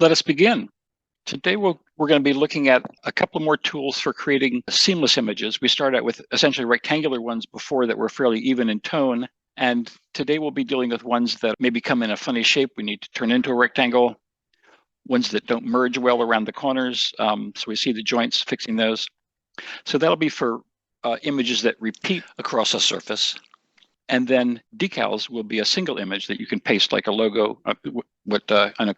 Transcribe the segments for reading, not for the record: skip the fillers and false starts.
Let us begin. Today we're going to be looking at a couple more tools for creating seamless images. We started out with essentially rectangular ones before that were fairly even in tone, and today we'll be dealing with ones that maybe come in a funny shape. We need to turn into a rectangle, ones that don't merge well around the corners, so we see the joints, fixing those. So that'll be for images that repeat across a surface. And then decals will be a single image that you can paste like a logo, what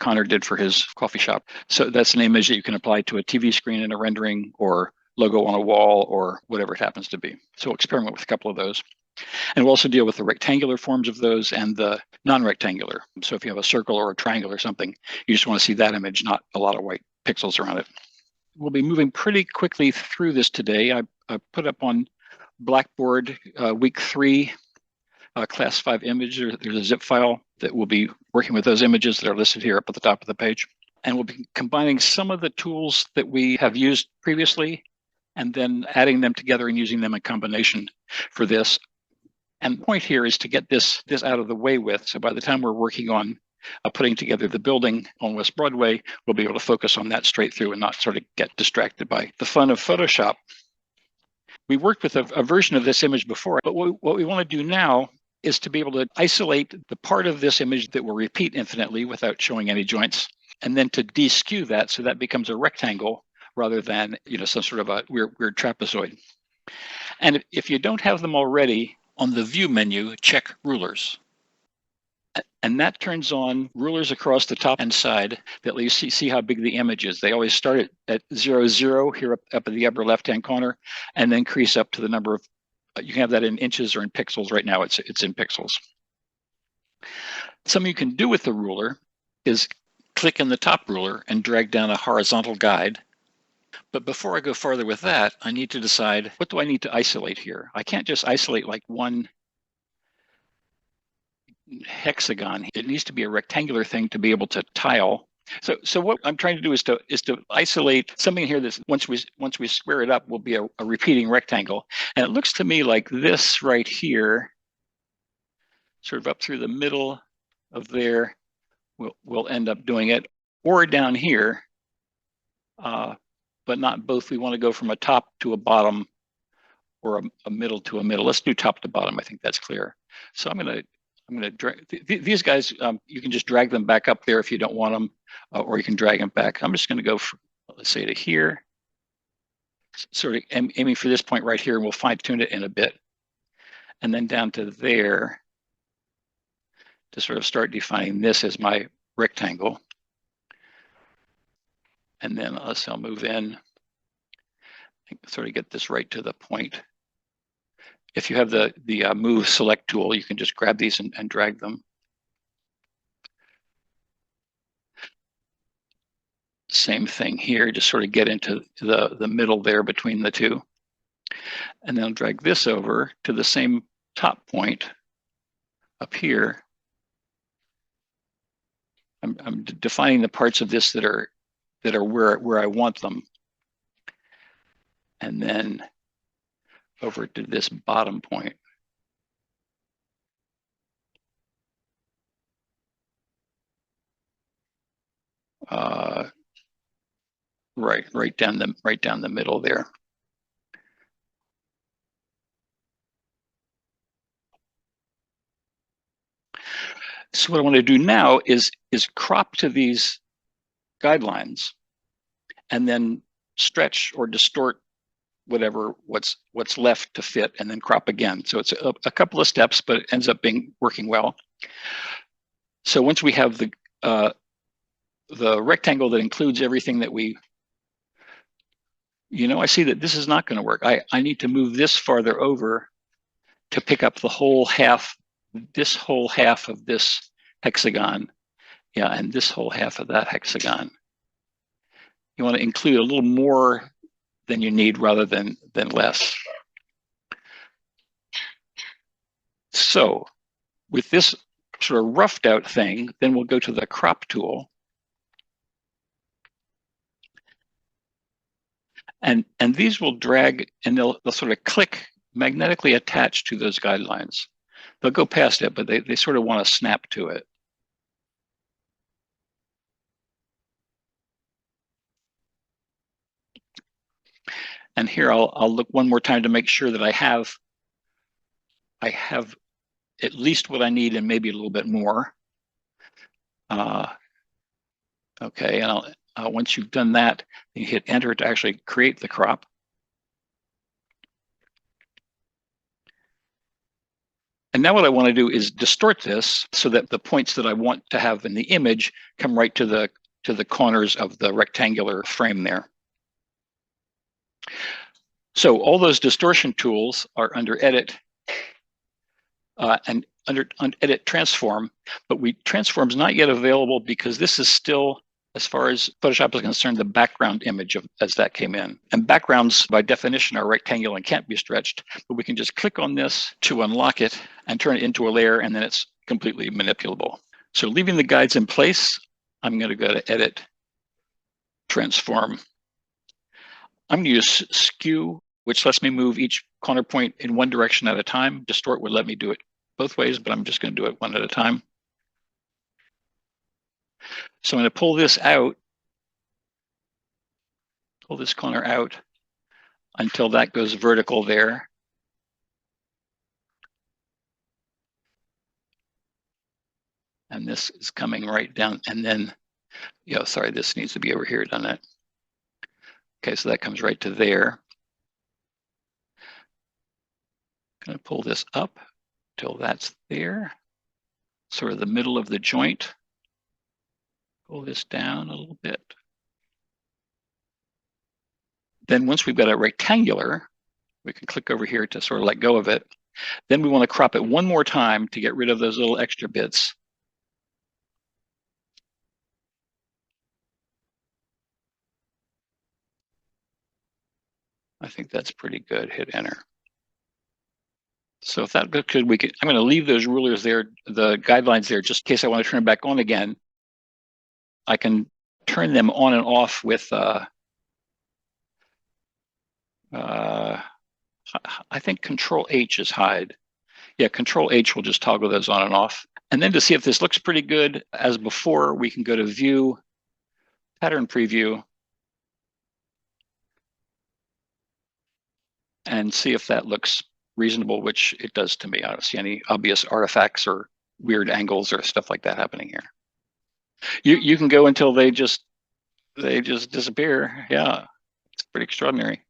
Connor did for his coffee shop. So that's an image that you can apply to a TV screen in a rendering or logo on a wall or whatever it happens to be. So we'll experiment with a couple of those. And we'll also deal with the rectangular forms of those and the non-rectangular. So if you have a circle or a triangle or something, you just want to see that image, not a lot of white pixels around it. We'll be moving pretty quickly through this today. I put up on Blackboard week 3. Class 5 image. There's a zip file that will be working with those images that are listed here up at the top of the page. And we'll be combining some of the tools that we have used previously and then adding them together and using them in combination for this. And the point here is to get this out of the way with. So by the time we're working on putting together the building on West Broadway, we'll be able to focus on that straight through and not sort of get distracted by the fun of Photoshop. We worked with a version of this image before, but what we want to do now is to be able to isolate the part of this image that will repeat infinitely without showing any joints, and then to de-skew that so that becomes a rectangle rather than some sort of a weird trapezoid. And if you don't have them already, on the View menu, check Rulers. And that turns on rulers across the top and side that lets you see how big the image is. They always start at 0, 0 here up in the upper left-hand corner, and then increase up to the number of. You can have that in inches or in pixels. Right now, it's in pixels. Something you can do with the ruler is click in the top ruler and drag down a horizontal guide. But before I go farther with that, I need to decide, what do I need to isolate here? I can't just isolate like one hexagon. It needs to be a rectangular thing to be able to tile. So what I'm trying to do is to isolate something here that's once we square it up will be a repeating rectangle. And it looks to me like this right here, sort of up through the middle of there, we'll end up doing it, or down here, but not both. We want to go from a top to a bottom or a middle to a middle. Let's do top to bottom. I think that's clear. So I'm going to drag these guys. You can just drag them back up there if you don't want them, or you can drag them back. I'm just going to go, let's say, to here, sort of aiming for this point right here, and we'll fine tune it in a bit, and then down to there to sort of start defining this as my rectangle. And then I'll move in, sort of get this right to the point. If you have the move select tool, you can just grab these and drag them. Same thing here, just sort of get into the middle there between the two. And then I'll drag this over to the same top point up here. I'm defining the parts of this that are where I want them. And then over to this bottom point. Right down the middle there. So what I want to do now is crop to these guidelines and then stretch or distort what's left to fit, and then crop again. So it's a couple of steps, but it ends up working well. So once we have the rectangle that includes everything that we, I see that this is not going to work. I need to move this farther over to pick up the whole half, this whole half of this hexagon, and this whole half of that hexagon. You want to include a little more than you need rather than less. So with this sort of roughed out thing, then we'll go to the crop tool. And these will drag, and they'll sort of click magnetically attached to those guidelines. They'll go past it, but they sort of want to snap to it. And here I'll look one more time to make sure that I have at least what I need and maybe a little bit more. Okay, and once you've done that, you hit enter to actually create the crop. And now what I want to do is distort this so that the points that I want to have in the image come right to the corners of the rectangular frame there. So all those distortion tools are under Edit and under Edit Transform, but Transform's not yet available because this is still, as far as Photoshop is concerned, the background image as that came in. And backgrounds, by definition, are rectangular and can't be stretched, but we can just click on this to unlock it and turn it into a layer, and then it's completely manipulable. So leaving the guides in place, I'm going to go to Edit, Transform. I'm going to use Skew, which lets me move each corner point in one direction at a time. Distort would let me do it both ways, but I'm just going to do it one at a time. So I'm going to pull this out, pull this corner out until that goes vertical there. And this is coming right down. And then, sorry, this needs to be over here, doesn't it? Okay, so that comes right to there. I'm going to pull this up till that's there, sort of the middle of the joint. Pull this down a little bit. Then once we've got a rectangular, we can click over here to sort of let go of it. Then we want to crop it one more time to get rid of those little extra bits. I think that's pretty good. Hit enter. So if that looks good, I'm going to leave those rulers there, the guidelines there, just in case I want to turn it back on again. I can turn them on and off with, I think Control H is hide. Yeah, Control H will just toggle those on and off. And then to see if this looks pretty good, as before, we can go to View, Pattern Preview, and see if that looks reasonable, which it does to me. I don't see any obvious artifacts or weird angles or stuff like that happening here. You can go until they just disappear. Yeah, it's pretty extraordinary.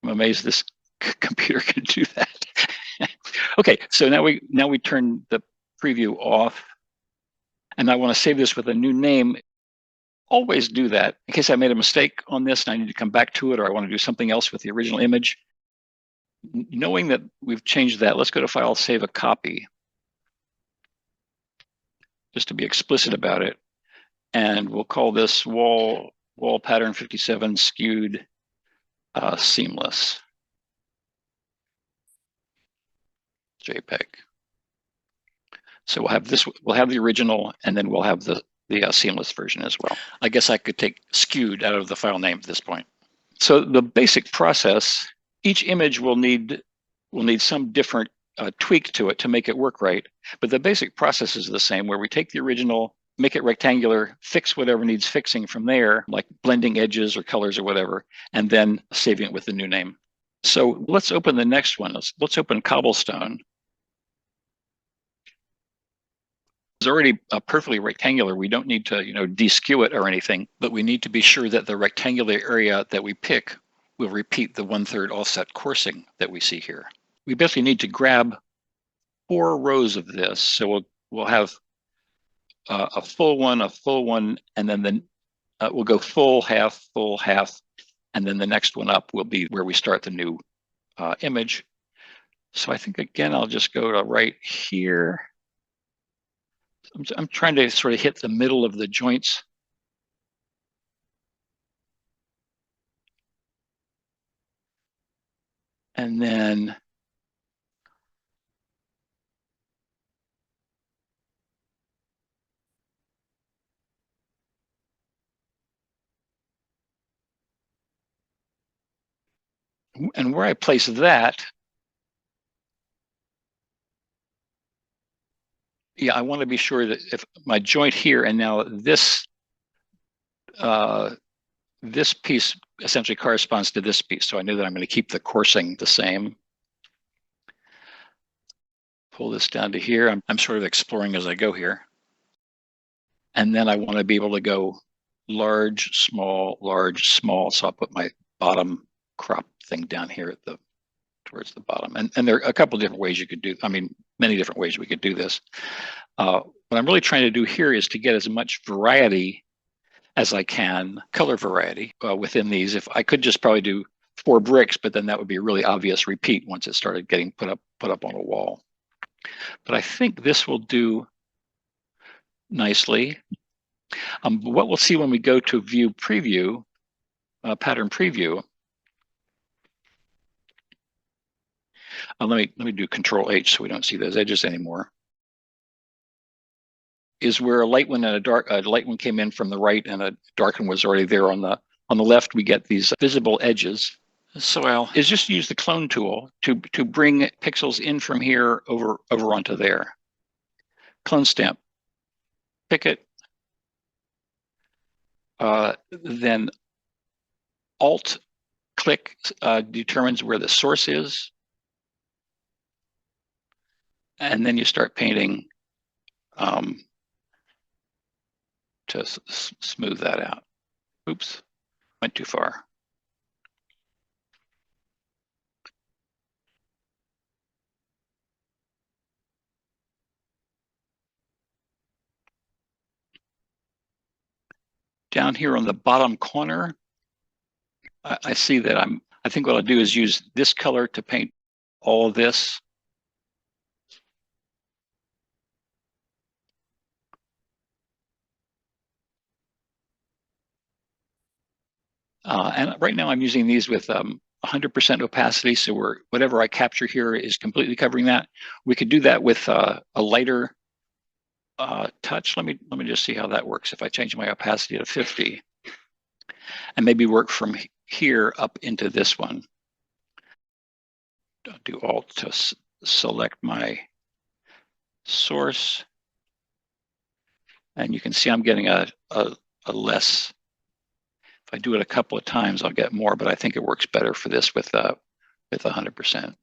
I'm amazed this computer can do that. Okay, so now we turn the preview off, and I want to save this with a new name. Always do that in case I made a mistake on this and I need to come back to it, or I want to do something else with the original image. Knowing that we've changed that, let's go to File, Save a Copy, just to be explicit about it. And we'll call this wall pattern 57 skewed seamless JPEG. So we'll have this. We'll have the original, and then we'll have the seamless version as well. I guess I could take skewed out of the file name at this point. So the basic process, each image will need some different tweak to it to make it work right. But the basic process is the same, where we take the original, make it rectangular, fix whatever needs fixing from there, like blending edges or colors or whatever, and then saving it with the new name. So let's open the next one. Let's open Cobblestone. It's already perfectly rectangular. We don't need to, de-skew it or anything, but we need to be sure that the rectangular area that we pick will repeat the 1/3 offset coursing that we see here. We basically need to grab 4 rows of this. So we'll have a full one, and then we'll go full, half, and then the next one up will be where we start the new image. So I think, again, I'll just go to right here. I'm trying to sort of hit the middle of the joints. And then where I place that, yeah, I want to be sure that if my joint here and now this this piece essentially corresponds to this piece. So I know that I'm going to keep the coursing the same. Pull this down to here. I'm sort of exploring as I go here. And then I want to be able to go large, small, large, small. So I'll put my bottom crop thing down here at the towards the bottom. And there are a couple of different ways you could do, I mean, many different ways we could do this. What I'm really trying to do here is to get as much variety as I can, color variety within these. If I could just probably do 4 bricks, but then that would be a really obvious repeat once it started getting put up on a wall. But I think this will do nicely. What we'll see when we go to view preview, pattern preview. Let me do Control H so we don't see those edges anymore. Is where a light one and a light one came in from the right and a dark one was already there on the left. We get these visible edges. So I'll just use the clone tool to bring pixels in from here over onto there. Clone stamp, pick it, then Alt click determines where the source is, and then you start painting to smooth that out. Oops, went too far. Down here on the bottom corner, I see that I think what I'll do is use this color to paint all of this. And right now I'm using these with 100% opacity, so whatever I capture here is completely covering that. We could do that with a lighter touch. Let me just see how that works. If I change my opacity to 50, and maybe work from here up into this one. I'll do Alt to select my source, and you can see I'm getting a less. If I do it a couple of times, I'll get more, but I think it works better for this with 100%.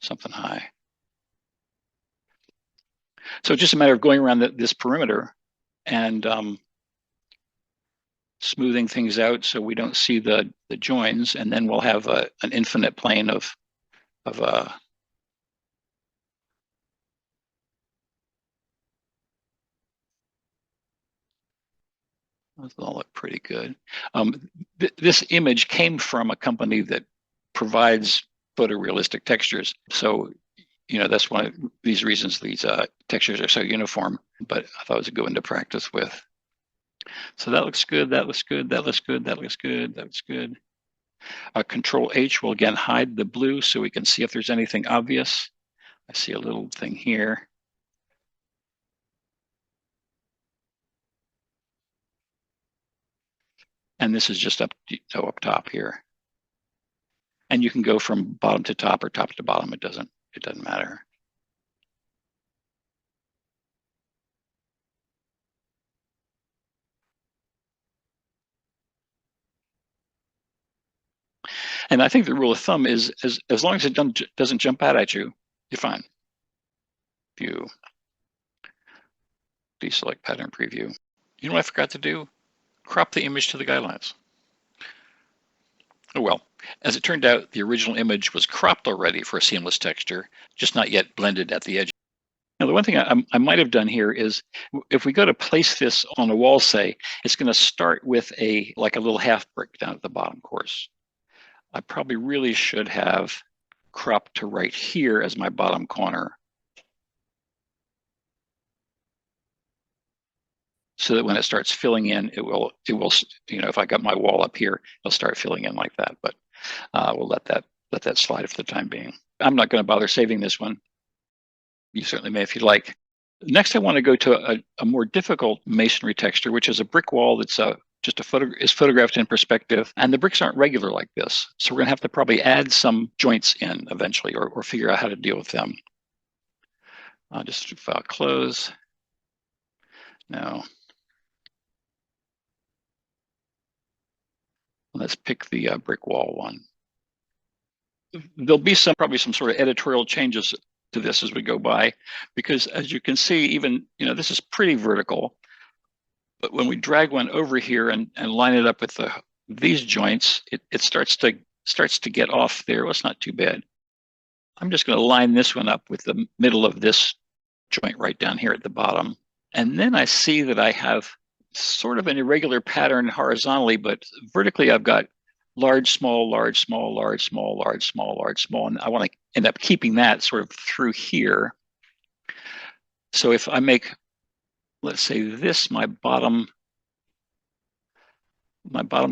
Something high. So it's just a matter of going around this perimeter and smoothing things out so we don't see the joins, and then we'll have an infinite plane of those all look pretty good. This image came from a company that provides photorealistic textures. So, that's one of these reasons these textures are so uniform, but I thought it was a good one to practice with. So that looks good, that looks good, that looks good, that looks good, that looks good. Control H will again hide the blue so we can see if there's anything obvious. I see a little thing here. And this is just up top here. And you can go from bottom to top or top to bottom. It doesn't matter. And I think the rule of thumb is as long as it doesn't jump out at you, you're fine. View, deselect pattern preview. You know what I forgot to do? Crop the image to the guidelines. Oh well, as it turned out, the original image was cropped already for a seamless texture, just not yet blended at the edge. Now, the one thing I might have done here is, if we go to place this on a wall, say, it's going to start with like a little half brick down at the bottom course. I probably really should have cropped to right here as my bottom corner, so that when it starts filling in, it will, if I got my wall up here, it'll start filling in like that. But we'll let that slide for the time being. I'm not going to bother saving this one. You certainly may if you'd like. Next, I want to go to a more difficult masonry texture, which is a brick wall that's just is photographed in perspective, and the bricks aren't regular like this. So we're going to have to probably add some joints in eventually, or figure out how to deal with them. I'll just file close. Now, Let's pick the brick wall one. There'll be probably some sort of editorial changes to this as we go by, because as you can see, even, this is pretty vertical, but when we drag one over here and line it up with these joints, it starts to get off there. Well, it's not too bad. I'm just going to line this one up with the middle of this joint right down here at the bottom. And then I see that I have sort of an irregular pattern horizontally, but vertically I've got large, small, large, small, large, small, large, small, large, small. And I want to end up keeping that sort of through here. So if I make, let's say this, my bottom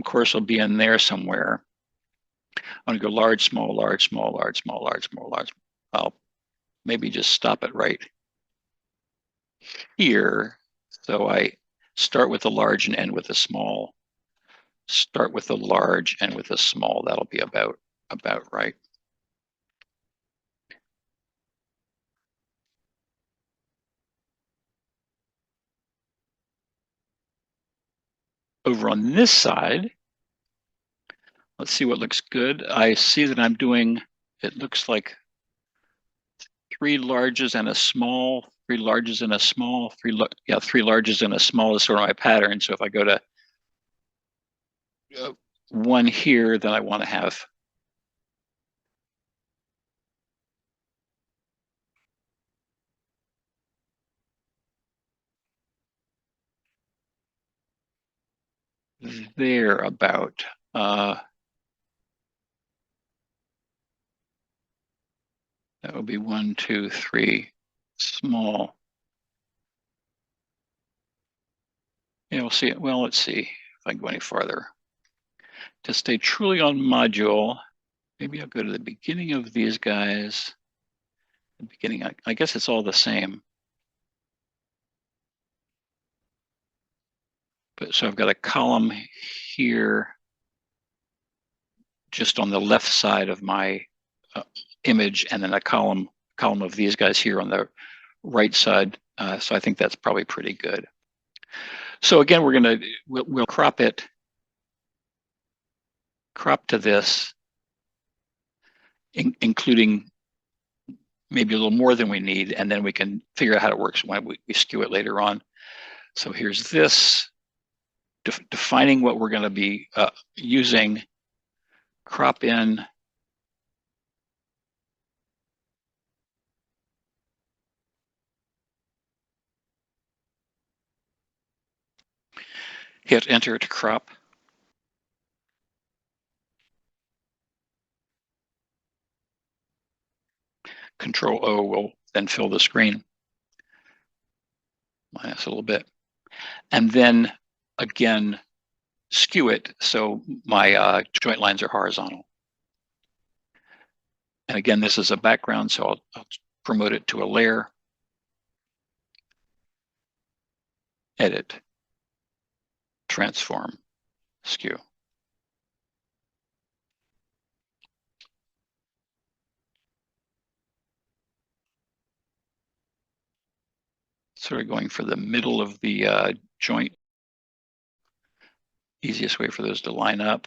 course will be in there somewhere. I'm going to go large, small, large, small, large, small, large, small, large. I'll maybe just stop it right here. So I start with the large and end with the small. Start with the large and with the small. That'll be about right. Over on this side, let's see what looks good. I see that I'm doing, it looks like 3 larges and a small, 3 larges and a small, 3 larges and a small is sort of my pattern. So if I go to one here, then I want to have there about. That would be 1, 2, 3, small. Yeah, we'll see it. Well, let's see if I can go any farther. To stay truly on module, maybe I'll go to the beginning of these guys. The beginning, I guess it's all the same. But so I've got a column here just on the left side of my image, and then a column of these guys here on the right side. So I think that's probably pretty good. So again, we'll crop it, crop to this, including maybe a little more than we need, and then we can figure out how it works when we skew it later on. So here's this, defining what we're going to be using, crop in, hit enter to crop. Control O will then fill the screen. Minus a little bit. And then again, skew it so my joint lines are horizontal. And again, this is a background, so I'll promote it to a layer. Edit. Transform. Skew. Sort of going for the middle of the joint. Easiest way for those to line up.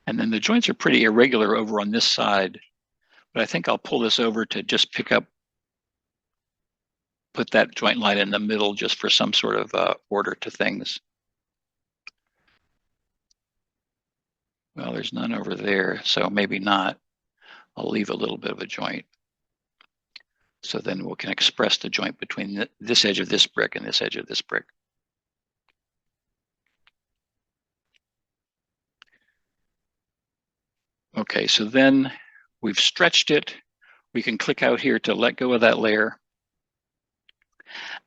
And then the joints are pretty irregular over on this side, but I think I'll pull this over to just put that joint line in the middle just for some sort of order to things. Well, there's none over there, so maybe not. I'll leave a little bit of a joint. So then we can express the joint between this edge of this brick and this edge of this brick. Okay, so then we've stretched it. We can click out here to let go of that layer.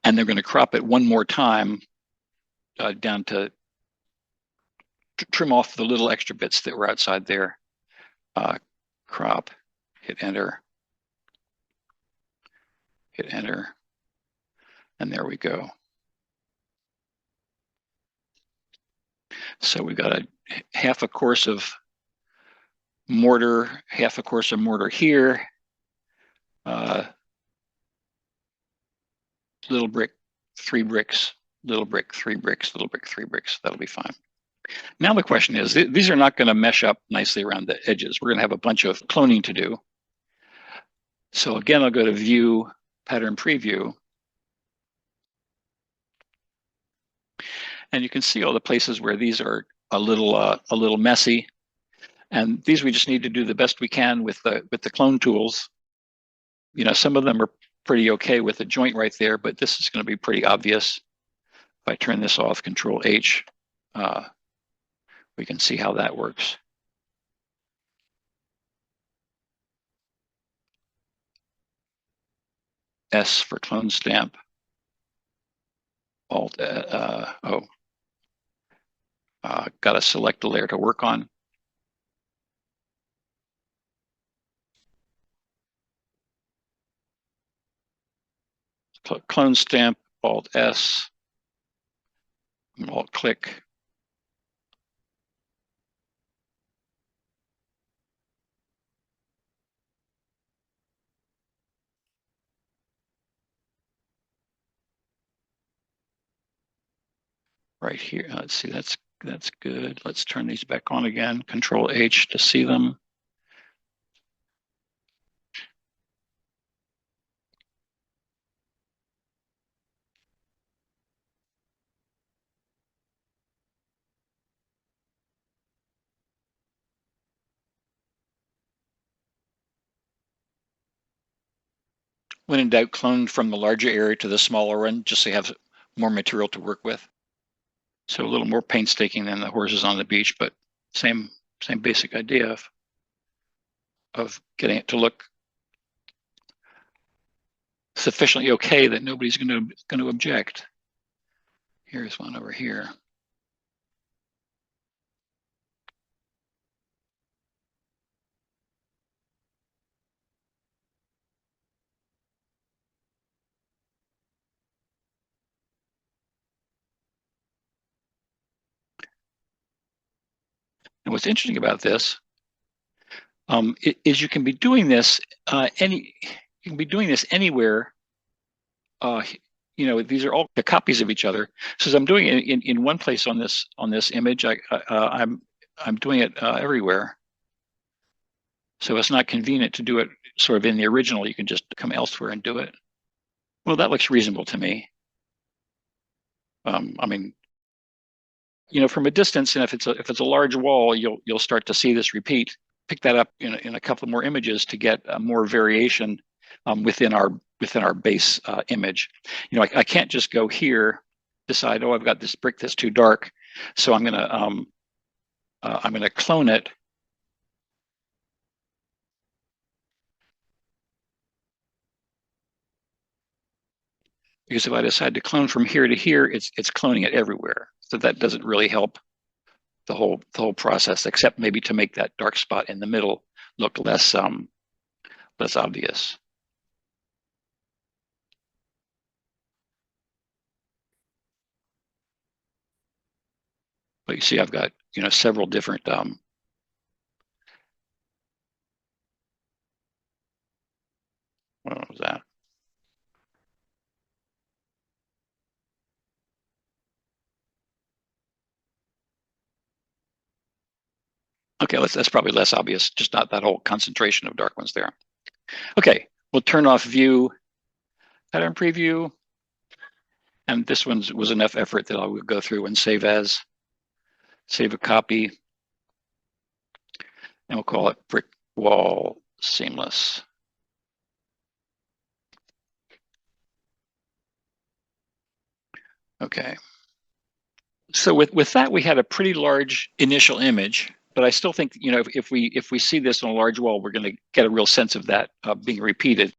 And they're going to crop it one more time down to trim off the little extra bits that were outside there. Crop, hit enter, and there we go. So we've got a half a course of mortar, half a course of mortar here, little brick, 3 bricks, little brick, 3 bricks, little brick, 3 bricks. That'll be fine. Now the question is, these are not going to mesh up nicely around the edges. We're going to have a bunch of cloning to do. So again, I'll go to View, Pattern Preview. And you can see all the places where these are a little messy. And these we just need to do the best we can with the clone tools. You know, some of them are pretty okay with the joint right there, but this is going to be pretty obvious. If I turn this off, Control H, we can see how that works. S for clone stamp. Alt, got to select a layer to work on. Clone stamp, Alt S, Alt click. Right here, let's see, that's good. Let's turn these back on again. Control H to see them. When in doubt, clone from the larger area to the smaller one, just so you have more material to work with. So a little more painstaking than the horses on the beach, but same basic idea of getting it to look sufficiently okay that nobody's going to object. Here's one over here. And what's interesting about this is you can be doing this anywhere. You know, these are all the copies of each other. So as I'm doing it in one place on this image, I'm doing it everywhere. So it's not convenient to do it sort of in the original. You can just come elsewhere and do it. Well, that looks reasonable to me. I mean, you know, from a distance, and if it's a large wall, you'll start to see this repeat. Pick that up in a couple more images to get more variation within our base image. You know, I can't just go here, decide, oh, I've got this brick that's too dark, so I'm gonna clone it. Because if I decide to clone from here to here, it's cloning it everywhere. So that doesn't really help the whole process, except maybe to make that dark spot in the middle look less obvious. But you see, I've got, you know, several different what was that? Okay, that's probably less obvious, just not that whole concentration of dark ones there. Okay, we'll turn off View, Pattern Preview, and this one was enough effort that I would go through and save a copy, and we'll call it Brick Wall Seamless. Okay. So with that, we had a pretty large initial image, but I still think, you know, if we see this on a large wall, we're going to get a real sense of that being repeated.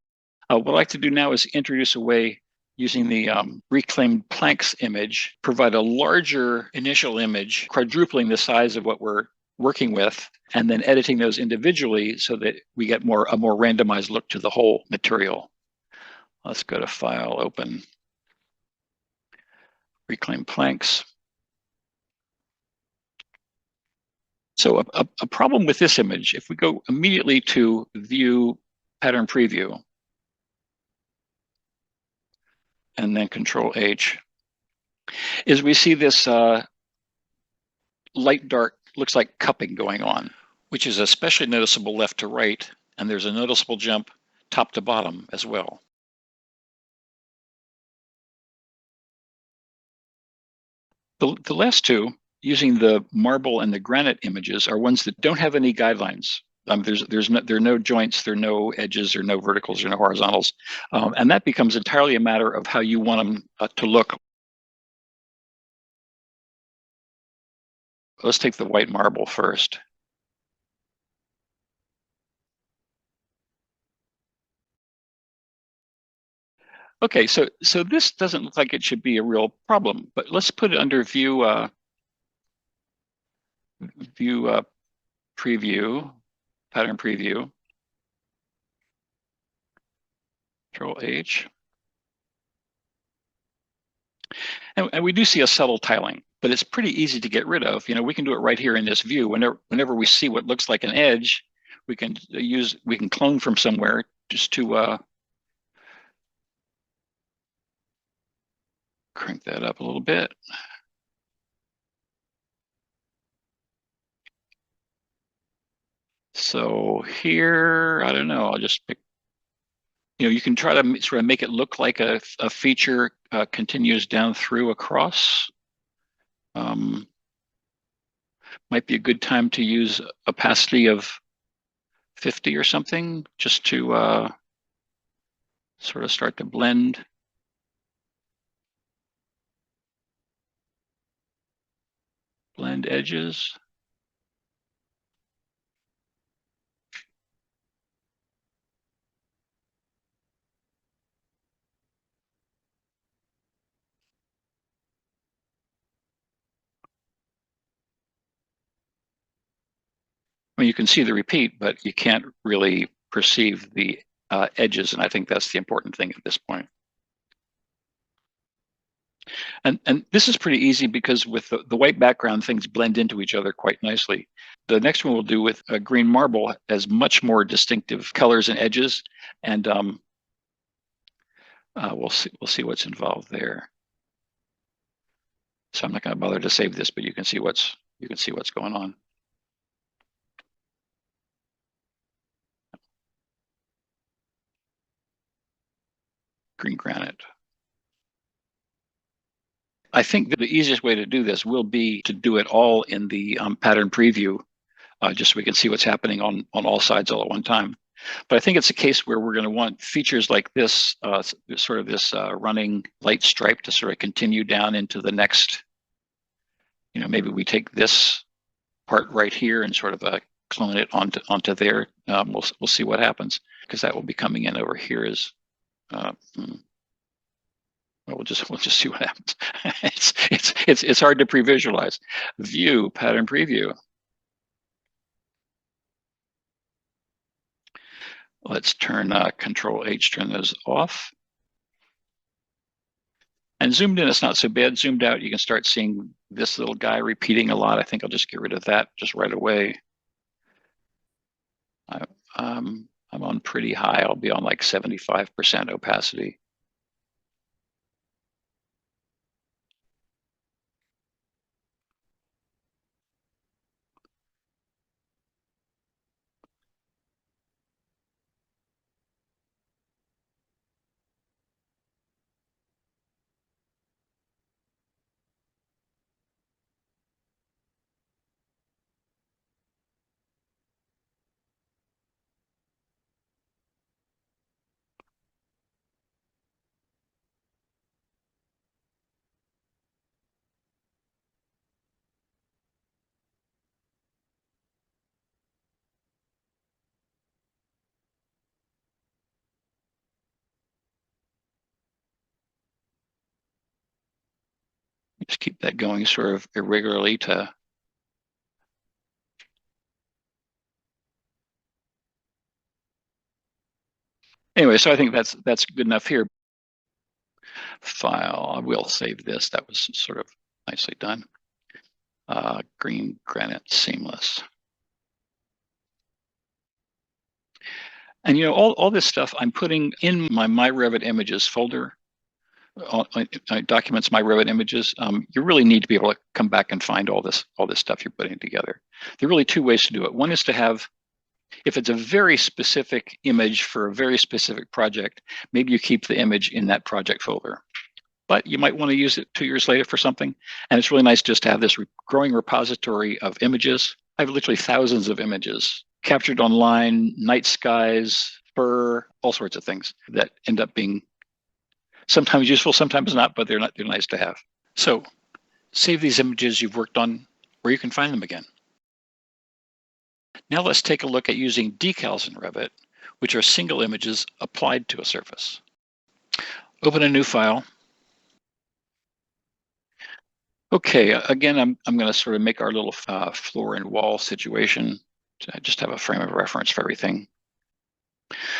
What I'd like to do now is introduce a way using the reclaimed planks image, provide a larger initial image, quadrupling the size of what we're working with, and then editing those individually so that we get a more randomized look to the whole material. Let's go to File, Open, Reclaim Planks. So a problem with this image, if we go immediately to View, Pattern Preview, and then Control H, is we see this light dark, looks like cupping going on, which is especially noticeable left to right, and there's a noticeable jump top to bottom as well. The last two, using the marble and the granite images, are ones that don't have any guidelines. There are no joints, there are no edges, there are no verticals, there are no horizontals, and that becomes entirely a matter of how you want them to look. Let's take the white marble first. Okay, so this doesn't look like it should be a real problem, but let's put it under View, Preview, Pattern Preview, Control H. And we do see a subtle tiling, but it's pretty easy to get rid of. You know, we can do it right here in this view. Whenever we see what looks like an edge, we can clone from somewhere just to crank that up a little bit. So here, I don't know, I'll just pick, you know, you can try to sort of make it look like a feature continues down through across. Might be a good time to use opacity of 50 or something, just to sort of start to blend. Blend edges. I mean, you can see the repeat, but you can't really perceive the edges, and I think that's the important thing at this point. And this is pretty easy because with the white background, things blend into each other quite nicely. The next one we'll do with green marble has much more distinctive colors and edges, and we'll see what's involved there. So I'm not going to bother to save this, but you can see what's going on. Green granite. I think the easiest way to do this will be to do it all in the pattern preview, just so we can see what's happening on all sides all at one time. But I think it's a case where we're going to want features like this, sort of this running light stripe to sort of continue down into the next, you know, maybe we take this part right here and sort of clone it onto there. We'll see what happens, because that will be coming in over here as well, we'll just see what happens. it's hard to pre-visualize. View, pattern preview. Let's turn Control H, turn those off. And zoomed in, it's not so bad. Zoomed out, you can start seeing this little guy repeating a lot. I think I'll just get rid of that just right away. I'm on pretty high. I'll be on like 75% opacity. Just keep that going sort of irregularly to anyway, so I think that's good enough here. File, I will save this. That was sort of nicely done. Green granite seamless. And all this stuff I'm putting in my Revit images folder. Documents my Revit images. You really need to be able to come back and find all this stuff you're putting together. There are really two ways to do it. One is to have, if it's a very specific image for a very specific project, maybe you keep the image in that project folder. But you might want to use it 2 years later for something. And it's really nice just to have this growing repository of images. I have literally thousands of images captured online, night skies, fur, all sorts of things that end up being sometimes useful, sometimes not, but they're nice to have. So save these images you've worked on where you can find them again. Now let's take a look at using decals in Revit, which are single images applied to a surface. Open a new file. Okay, again, I'm going to sort of make our little floor and wall situation. I just have a frame of reference for everything.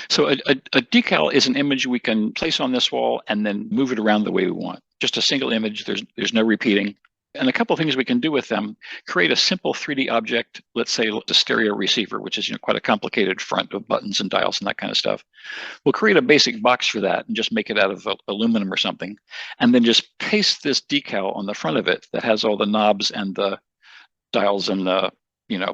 So a decal is an image we can place on this wall and then move it around the way we want. Just a single image, there's no repeating. And a couple of things we can do with them: create a simple 3D object, let's say a stereo receiver, which is quite a complicated front of buttons and dials and that kind of stuff. We'll create a basic box for that and just make it out of aluminum or something, and then just paste this decal on the front of it that has all the knobs and the dials and the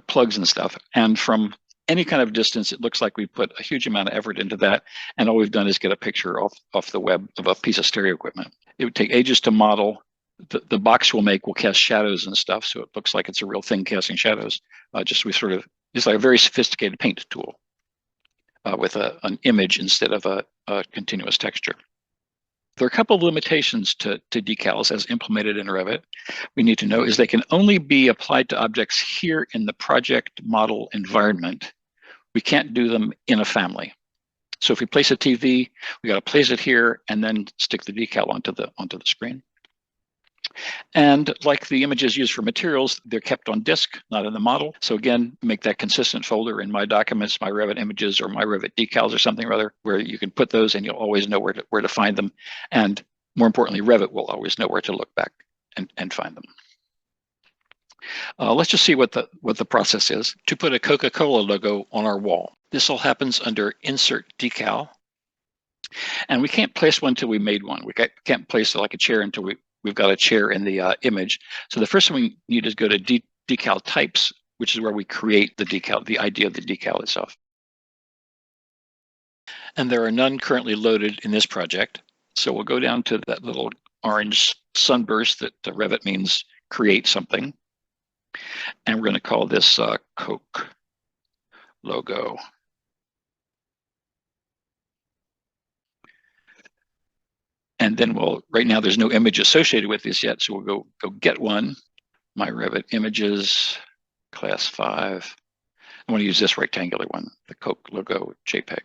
plugs and stuff. And from any kind of distance, it looks like we put a huge amount of effort into that, and all we've done is get a picture off the web of a piece of stereo equipment. It would take ages to model. The box will cast shadows and stuff, so it looks like it's a real thing casting shadows. It's like a very sophisticated paint tool with an image instead of a continuous texture. There are a couple of limitations to decals as implemented in Revit. We need to know is they can only be applied to objects here in the project model environment. We can't do them in a family. So if we place a TV, we got to place it here and then stick the decal onto the screen. And like the images used for materials, they're kept on disk, not in the model. So again, make that consistent folder in my documents, my Revit images, or my Revit decals or something or other, where you can put those and you'll always know where to find them. And more importantly, Revit will always know where to look back and find them. Let's just see what the process is to put a Coca-Cola logo on our wall. This all happens under Insert Decal. And we can't place one until we made one. We can't place like a chair until we've got a chair in the image. So the first thing we need is go to Decal Types, which is where we create the decal, the idea of the decal itself. And there are none currently loaded in this project. So we'll go down to that little orange sunburst that Revit means create something. And we're going to call this Coke logo. And then right now there's no image associated with this yet, so we'll go get one. My Revit images, class 5. I want to use this rectangular one, the Coke logo JPEG.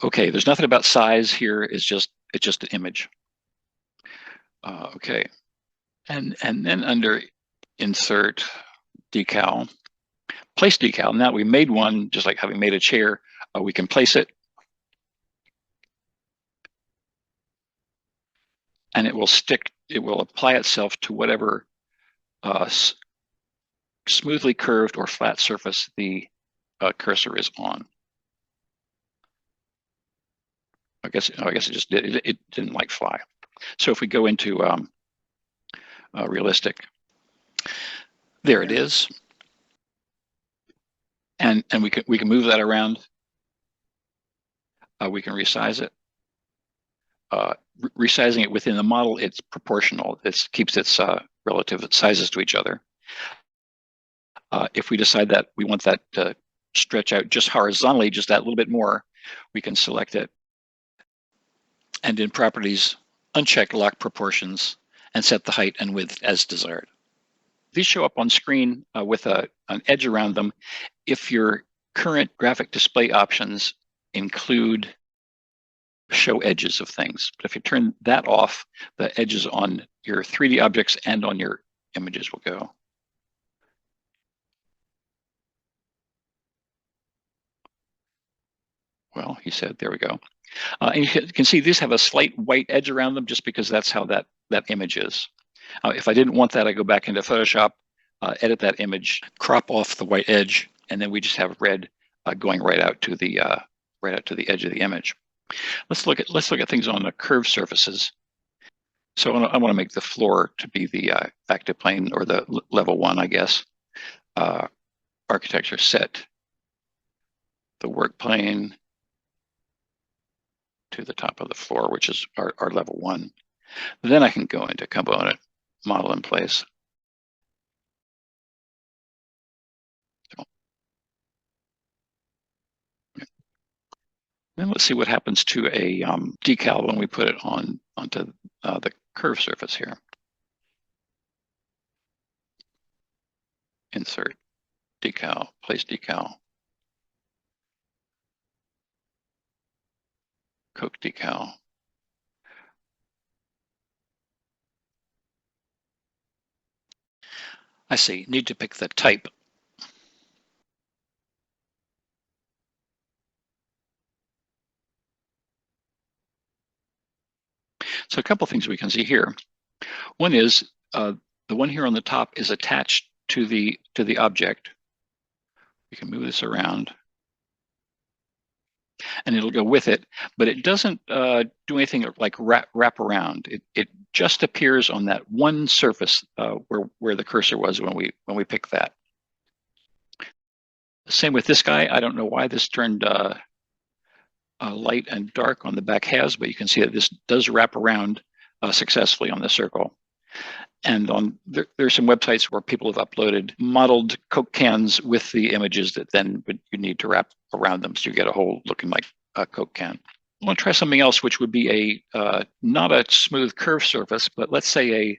Okay, there's nothing about size here. It's just an image. Okay, and then under Insert Decal, Place Decal. Now we made one, just like having made a chair. We can place it, and it will stick. It will apply itself to whatever smoothly curved or flat surface the cursor is on. I guess it just did. It didn't like fly. So if we go into realistic, there it is, and we can move that around. We can resize it. Resizing it within the model, it's proportional. It keeps its relative sizes to each other. If we decide that we want that to stretch out just horizontally, just that little bit more, we can select it. And in Properties, uncheck Lock Proportions and set the height and width as desired. These show up on screen with an edge around them if your current graphic display options include show edges of things. But if you turn that off, the edges on your 3D objects and on your images will go. Well, he said, there we go. And you can see these have a slight white edge around them just because that's how that image is. If I didn't want that, I go back into Photoshop, edit that image, crop off the white edge, and then we just have red going right out to the edge of the image. Let's look at things on the curved surfaces. So I want to make the floor to be the active plane, or the level 1, I guess. Architecture, set the work plane to the top of the floor, which is our level 1. Then I can go into component, model in place. Then let's see what happens to a decal when we put it onto the curved surface here. Insert decal, place decal, Coke decal. I see, need to pick the type. So a couple things we can see here. One is the one here on the top is attached to the object. We can move this around, and it'll go with it, but it doesn't do anything like wrap around. It just appears on that one surface where the cursor was when we picked that. Same with this guy. I don't know why this turned light and dark on the back halves, but you can see that this does wrap around successfully on the circle. And there's some websites where people have uploaded modeled Coke cans with the images that then you need to wrap around them, so you get a hole looking like a Coke can. I want to try something else, which would be not a smooth curved surface, but let's say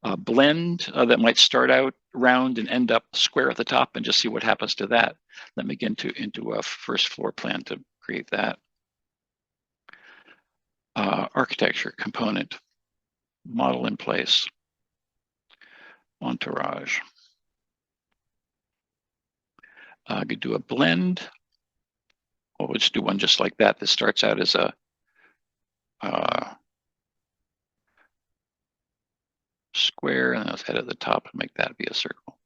a blend that might start out round and end up square at the top, and just see what happens to that. Let me get into a first floor plan to create that. Architecture, component, model in place, Entourage. I could do a blend. We'll just do one just like that. This starts out as a square, and let's head at the top and make that be a circle.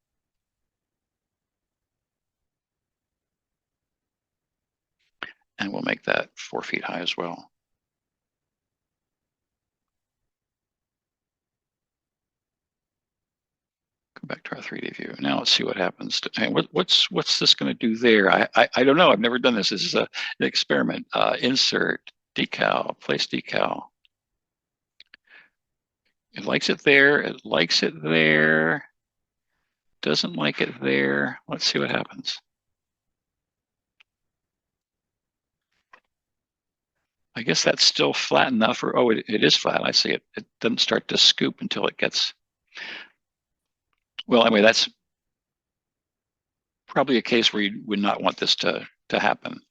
And we'll make that 4 feet high as well. Go back to our 3D view. Now let's see what happens. What's this going to do there? I don't know. I've never done this. This is an experiment. Insert decal, place decal. It likes it there. It likes it there. Doesn't like it there. Let's see what happens. I guess that's still flat enough, or oh, it is flat. I see it. It doesn't start to scoop until it gets. Well, anyway, that's probably a case where you would not want this to happen.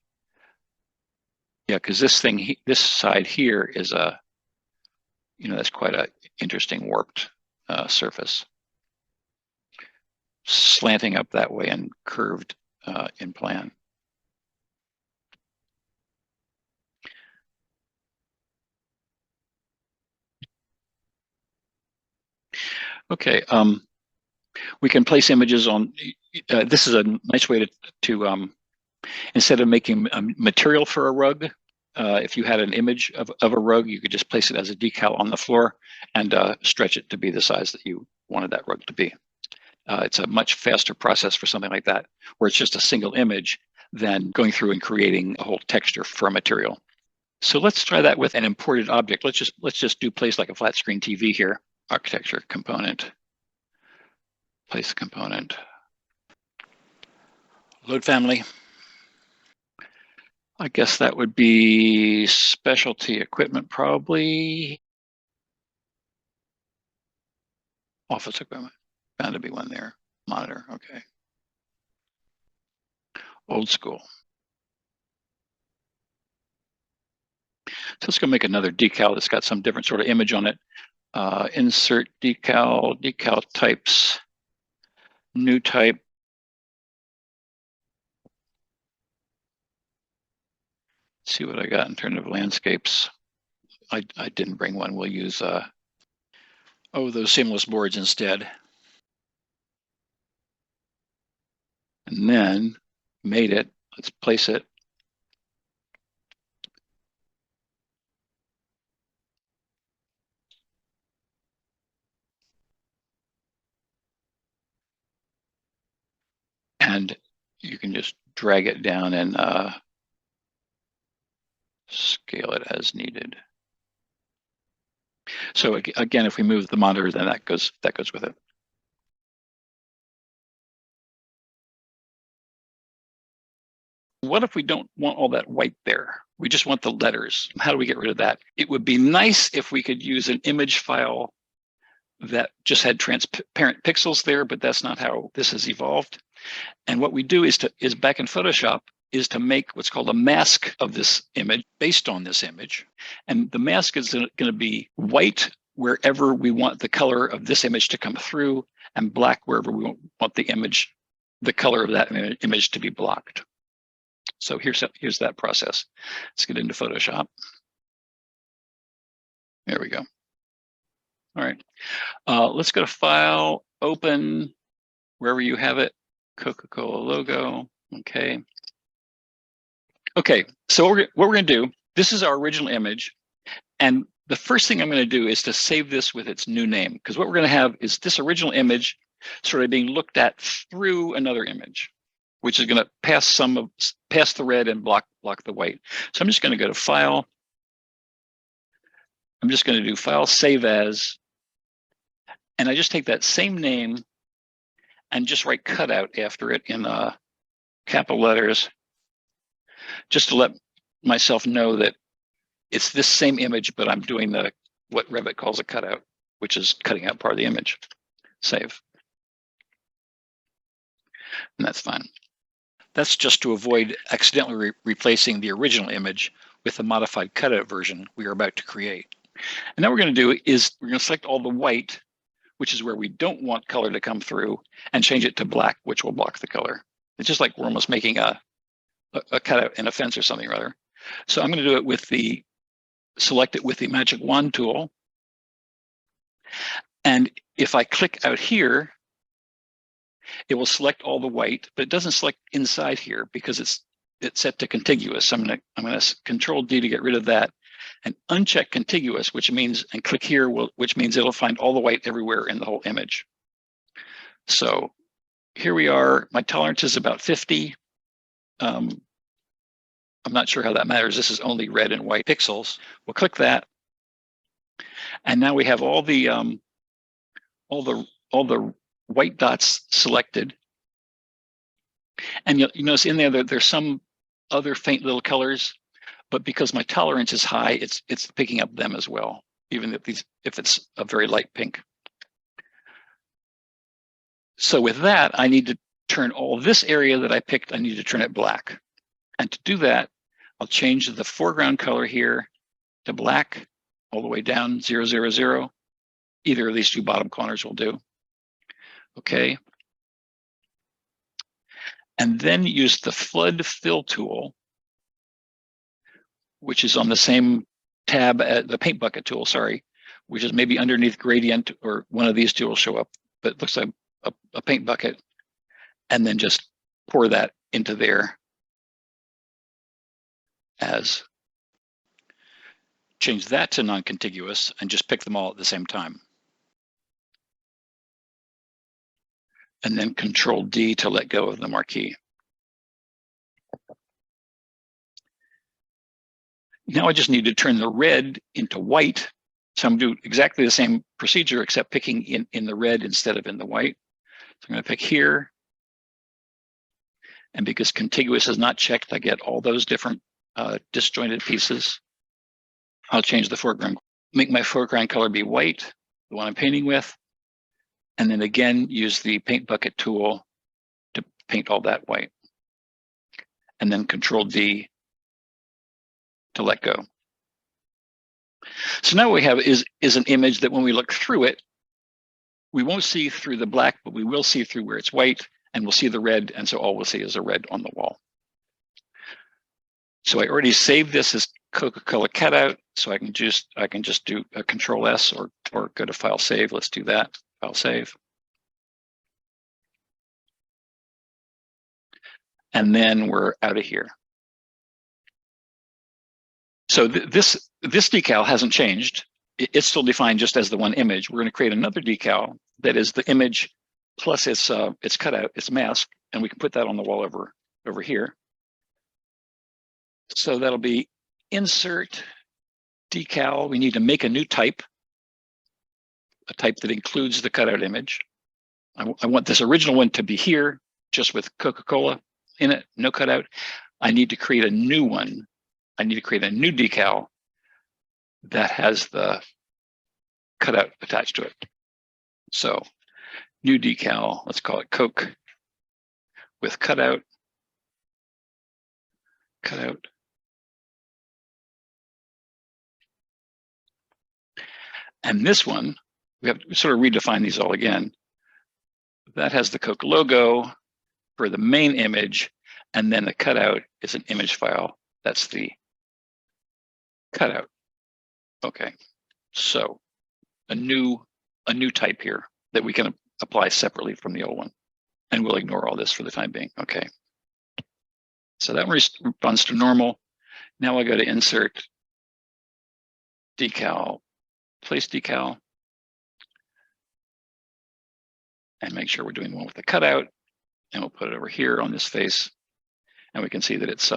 Yeah, because this side here is that's quite a interesting warped surface, slanting up that way and curved in plan. Okay, we can place images on. This is a nice way to instead of making a material for a rug, if you had an image of a rug, you could just place it as a decal on the floor and stretch it to be the size that you wanted that rug to be. It's a much faster process for something like that, where it's just a single image, than going through and creating a whole texture for a material. So let's try that with an imported object. Let's just do place like a flat screen TV here. Architecture, component, place component, load family. I guess that would be specialty equipment, probably. Office equipment, bound to be one there. Monitor, okay. Old school. So let's go make another decal that's got some different sort of image on it. Insert decal, decal types, new type. Let's see what I got in terms of landscapes. I didn't bring one. We'll use those seamless boards instead. And then made it Let's place it. And you can just drag it down and scale it as needed. So again, if we move the monitor, then that goes with it. What if we don't want all that white there? We just want the letters. How do we get rid of that? It would be nice if we could use an image file that just had transparent pixels there, but that's not how this has evolved. And what we do is back in Photoshop is to make what's called a mask of this image based on this image. And the mask is going to be white wherever we want the color of this image to come through, and black wherever we want the color of that image to be blocked. So here's that process. Let's get into Photoshop. There we go. All right. Let's go to File, Open, wherever you have it. Coca-Cola logo. Okay. Okay. So what we're going to do, this is our original image. And the first thing I'm going to do is to save this with its new name, because what we're going to have is this original image sort of being looked at through another image, which is going to pass the red and block the white. So I'm just going to go to File. I'm just going to do File, Save As, and I just take that same name and just write Cutout after it in capital letters, just to let myself know that it's this same image, but I'm doing what Revit calls a cutout, which is cutting out part of the image. Save. And that's fine. That's just to avoid accidentally replacing the original image with the modified cutout version we are about to create. And now what we're going to do is we're going to select all the white, which is where we don't want color to come through, and change it to black, which will block the color. It's just like we're almost making a cutout in a fence or something or other. So I'm going to do it select it with the Magic Wand tool. And if I click out here, it will select all the white, but it doesn't select inside here because it's set to contiguous. So I'm going to Control D to get rid of that and uncheck contiguous, which means, and click here, which means it'll find all the white everywhere in the whole image. So here we are. My tolerance is about 50. I'm not sure how that matters. This is only red and white pixels. We'll click that, and now we have all the white dots selected. And you notice in there that there's some other faint little colors, but because my tolerance is high, it's picking up them as well, even if it's a very light pink. So with that, I need to turn all this area that I picked, I need to turn it black. And to do that, I'll change the foreground color here to black all the way down 0, 0, 0. Either of these two bottom corners will do. Okay. And then use the Flood Fill tool, which is on the same tab as the Paint Bucket tool, sorry, which is maybe underneath Gradient, or one of these two will show up, but it looks like a paint bucket. And then just pour that into there as, change that to non-contiguous and just pick them all at the same time. And then Control D to let go of the marquee. Now I just need to turn the red into white. So I'm doing exactly the same procedure, except picking in the red instead of in the white. So I'm going to pick here. And because contiguous is not checked, I get all those different disjointed pieces. I'll change the foreground, make my foreground color be white, the one I'm painting with. And then again, use the Paint Bucket tool to paint all that white. And then Control D to let go. So now what we have is an image that when we look through it, we won't see through the black, but we will see through where it's white, and we'll see the red, and so all we'll see is a red on the wall. So I already saved this as Coca-Cola cutout, so I can just do a Control S or go to File Save. Let's do that. File Save. and then we're out of here. So this decal hasn't changed. It's still defined just as the one image. We're going to create another decal that is the image plus its cutout, its mask, and we can put that on the wall over here. So that'll be insert decal. We need to make a new type, a type that includes the cutout image. I want this original one to be here, just with Coca-Cola in it, no cutout. I need to create a new one. I need to create a new decal that has the cutout attached to it. So new decal, let's call it Coke with cutout. And this one, we have to sort of redefine these all again. That has the Coke logo for the main image, and then the cutout is an image file. That's the cutout. Okay, so a new type here that we can apply separately from the old one, and we'll ignore all this for the time being. Okay, so that responds to normal. Now I go to insert decal, place decal, and make sure we're doing the one with the cutout, and we'll put it over here on this face, and we can see that it's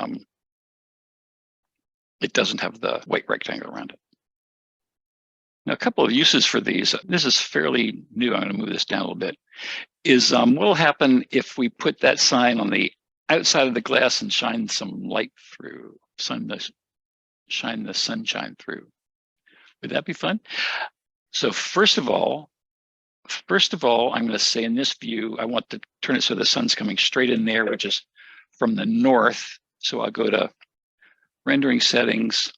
it doesn't have the white rectangle around it. Now, a couple of uses for these. This is fairly new. I'm going to move this down a little bit. Is what'll happen if we put that sign on the outside of the glass and shine some light through, shine the sunshine through. Would that be fun? So first of all, I'm going to say in this view, I want to turn it so the sun's coming straight in there, which is from the north. So I'll go to rendering settings,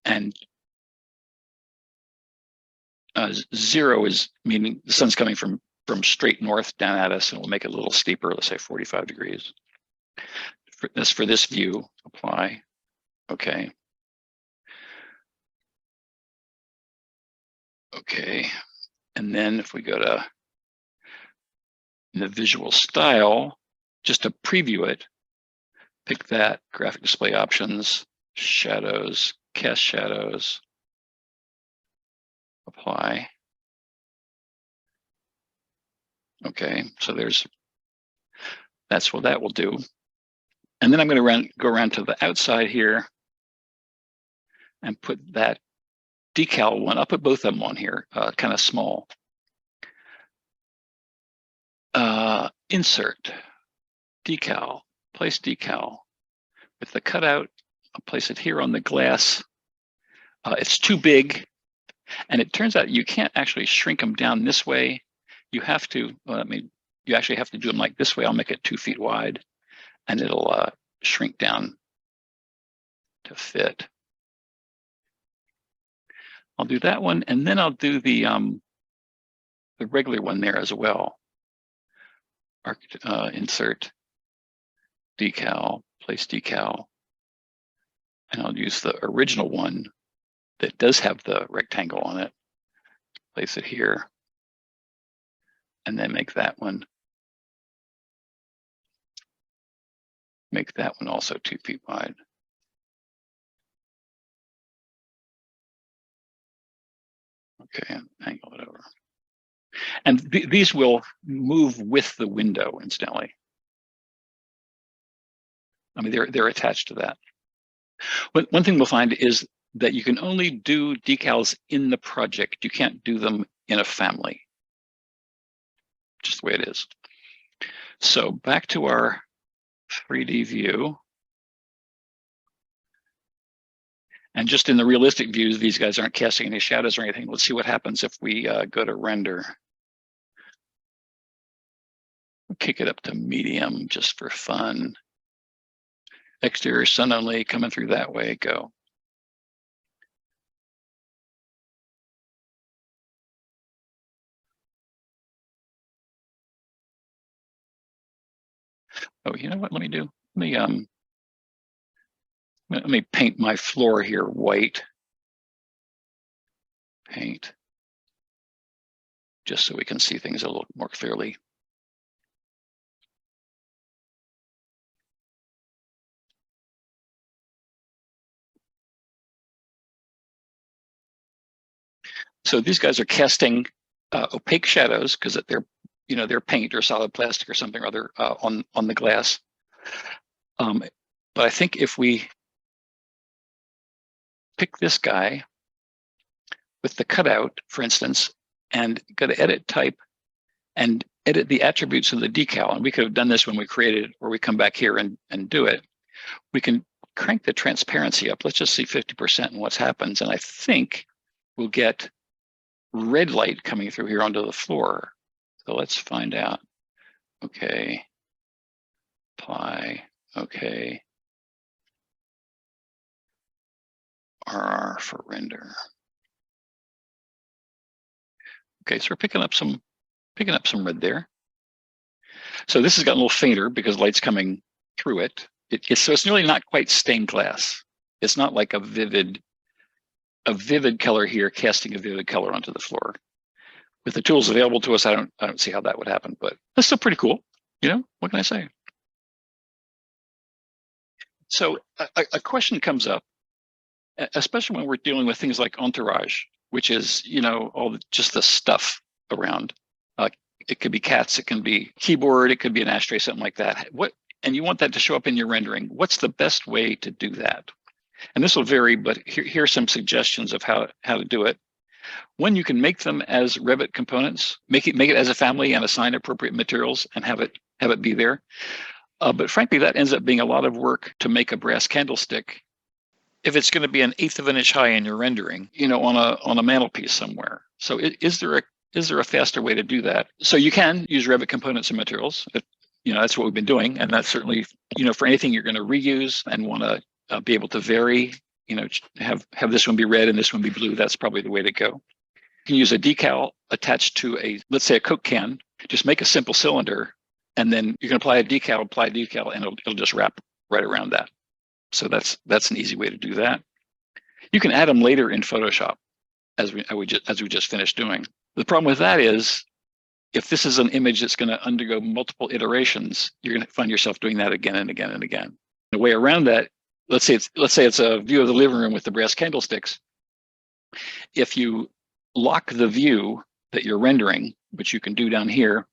and 0 is meaning the sun's coming from straight north down at us, and we'll make it a little steeper, let's say 45 degrees. For this view, apply. Okay. Okay, and then if we go to the visual style, just to preview it, pick that, graphic display options, shadows, cast shadows, apply. Okay, so that's what that will do. And then I'm going to go around to the outside here and put that decal one. I'll put both of them on here, kind of small. Insert decal, place decal with the cutout. I'll place it here on the glass. It's too big, and it turns out you can't actually shrink them down this way. You have to. Well, I mean, you actually have to do them like this way. I'll make it 2 feet wide, and it'll shrink down to fit. I'll do that one, and then I'll do the regular one there as well. Insert decal, place decal, and I'll use the original one that does have the rectangle on it. Place it here, and then make that one also 2 feet wide. Okay, angle it over. And these will move with the window, incidentally. I mean, they're attached to that. But one thing we'll find is that you can only do decals in the project. You can't do them in a family. Just the way it is. So back to our 3D view. And just in the realistic views, these guys aren't casting any shadows or anything. Let's see what happens if we go to render. We'll kick it up to medium just for fun. Exterior sun only, coming through that way, go. Oh, you know what? Let me paint my floor here white. Paint, just so we can see things a little more clearly. So these guys are casting opaque shadows because they're paint or solid plastic or something or other on the glass. But I think if we pick this guy with the cutout, for instance, and go to edit type and edit the attributes of the decal, and we could have done this when we created it, or we come back here and do it, we can crank the transparency up. Let's just see 50% and what happens. And I think we'll get red light coming through here onto the floor. So let's find out. Okay. Apply. Okay. RR for render. Okay, so we're picking up some red there. So this has gotten a little fainter because light's coming through it. So it's really not quite stained glass. It's not like a vivid color here casting a vivid color onto the floor. With the tools available to us, I don't see how that would happen, but that's still pretty cool. You know, what can I say? So a question comes up, especially when we're dealing with things like Entourage, which is, just the stuff around. It could be cats, it can be keyboard, it could be an ashtray, something like that. And you want that to show up in your rendering. What's the best way to do that? And this will vary, but here are some suggestions of how to do it. One, you can make them as Revit components, make it as a family and assign appropriate materials and have it be there. But frankly, that ends up being a lot of work to make a brass candlestick. If it's going to be 1/8 of an inch high in your rendering, on a mantelpiece somewhere. So is there a faster way to do that? So you can use Revit components and materials. That's what we've been doing, and that's certainly for anything you're going to reuse and want to be able to vary. Have this one be red and this one be blue. That's probably the way to go. You can use a decal attached to let's say a Coke can. Just make a simple cylinder, and then you can apply a decal, and it'll just wrap right around that. So that's an easy way to do that. You can add them later in Photoshop, as we just finished doing. The problem with that is, if this is an image that's going to undergo multiple iterations, you're going to find yourself doing that again and again and again. The way around that, let's say it's a view of the living room with the brass candlesticks. If you lock the view that you're rendering, which you can do down here,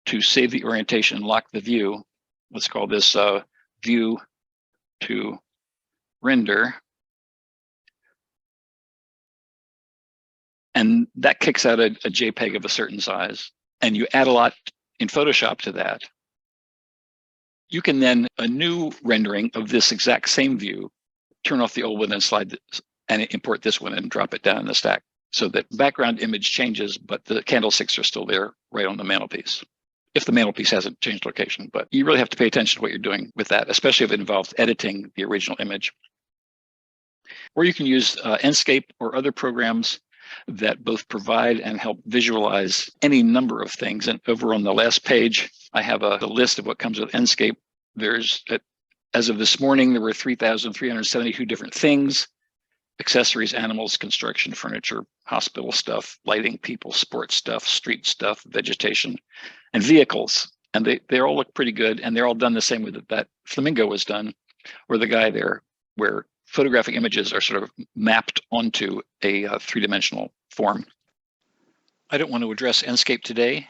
to save the orientation and lock the view, let's call this view to render. And that kicks out a JPEG of a certain size. And you add a lot in Photoshop to that. You can then, a new rendering of this exact same view, turn off the old one and slide and import this one and drop it down in the stack. So that background image changes, but the candlesticks are still there right on the mantelpiece, if the mantelpiece hasn't changed location. But you really have to pay attention to what you're doing with that, especially if it involves editing the original image. Or you can use Enscape or other programs that both provide and help visualize any number of things. And over on the last page, I have a list of what comes with Enscape. As of this morning, there were 3,372 different things: accessories, animals, construction, furniture, hospital stuff, lighting, people, sports stuff, street stuff, vegetation, and vehicles. And they all look pretty good, and they're all done the same way that flamingo was done, or the guy there, where photographic images are sort of mapped onto a three-dimensional form. I don't want to address Enscape today.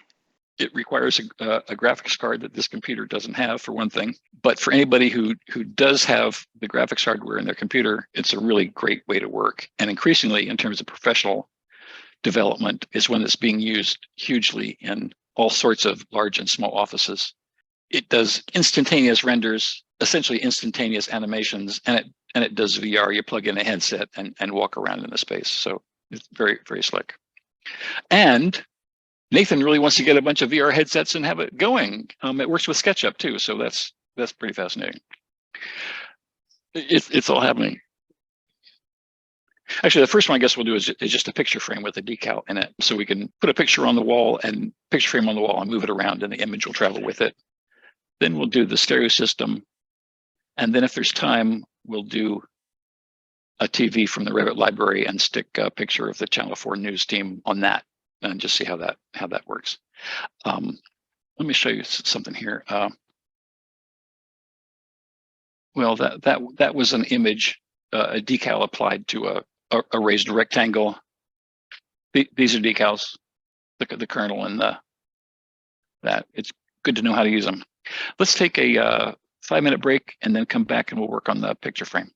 It requires a graphics card that this computer doesn't have, for one thing. But for anybody who does have the graphics hardware in their computer, it's a really great way to work. And increasingly, in terms of professional development, is one that's being used hugely in all sorts of large and small offices. It does instantaneous renders, essentially instantaneous animations, and it does VR. You plug in a headset and walk around in the space. So it's very, very slick. And Nathan really wants to get a bunch of VR headsets and have it going. It works with SketchUp too, so that's pretty fascinating. It's all happening. Actually, the first one I guess we'll do is just a picture frame with a decal in it, so we can put a picture on the wall and picture frame on the wall and move it around, and the image will travel with it. Then we'll do the stereo system, and then if there's time, we'll do a TV from the Revit library and stick a picture of the Channel 4 news team on that, and just see how that works. Let me show you something here. Well, that was an image, a decal applied to a raised rectangle. These are decals, the kernel and that. It's good to know how to use them. Let's take a 5-minute break and then come back and we'll work on the picture frame.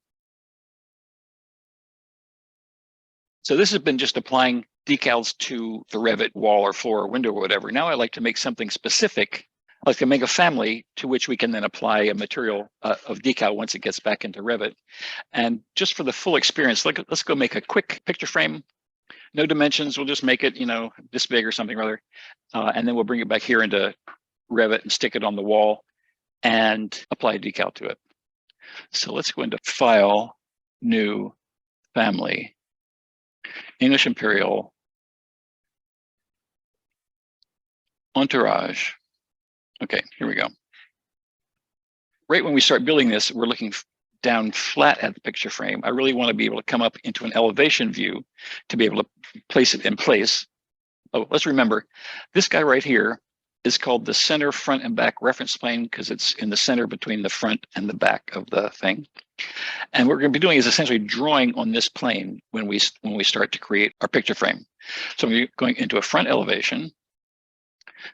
So this has been just applying decals to the Revit wall or floor or window or whatever. Now I like to make something specific. I like to make a family to which we can then apply a material of decal once it gets back into Revit. And just for the full experience, let's go make a quick picture frame. No dimensions, we'll just make it, this big or something rather. And then we'll bring it back here into Revit and stick it on the wall and apply a decal to it. So let's go into File, New, Family, English Imperial, Entourage. Okay, here we go. Right when we start building this, we're looking down flat at the picture frame. I really want to be able to come up into an elevation view to be able to place it in place. Oh, let's remember, this guy right here is called the center front and back reference plane because it's in the center between the front and the back of the thing. And what we're going to be doing is essentially drawing on this plane when we start to create our picture frame. So we're going into a front elevation.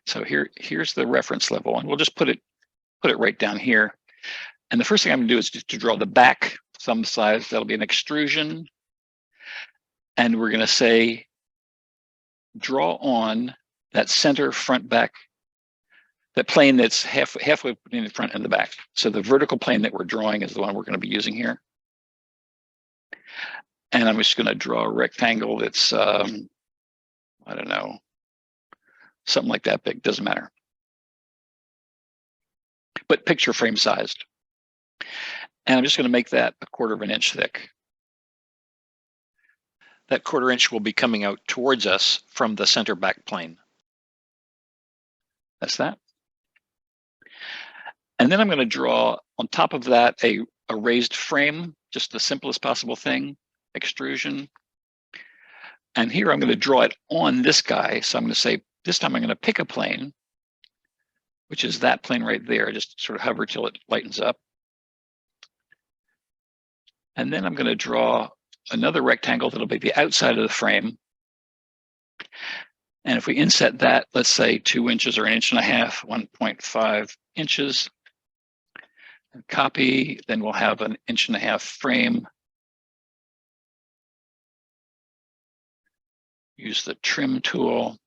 So here's the reference level, and we'll just put it right down here. And the first thing I'm going to do is to draw the back thumb size. That'll be an extrusion. And we're going to say, draw on that center front back, that plane that's halfway between the front and the back. So the vertical plane that we're drawing is the one we're going to be using here. And I'm just going to draw a rectangle that's, I don't know, something like that big, doesn't matter. But picture frame sized. And I'm just going to make that 1/4 inch thick. That 1/4 inch will be coming out towards us from the center back plane. That's that. And then I'm going to draw on top of that a raised frame, just the simplest possible thing, extrusion. And here I'm going to draw it on this guy. So I'm going to say, this time I'm going to pick a plane, which is that plane right there. Just sort of hover till it lightens up. And then I'm going to draw another rectangle that'll be the outside of the frame. And if we inset that, let's say 2 inches or 1.5 inches, 1.5 inches, and copy, then we'll have an 1.5 inch frame. Use the trim tool.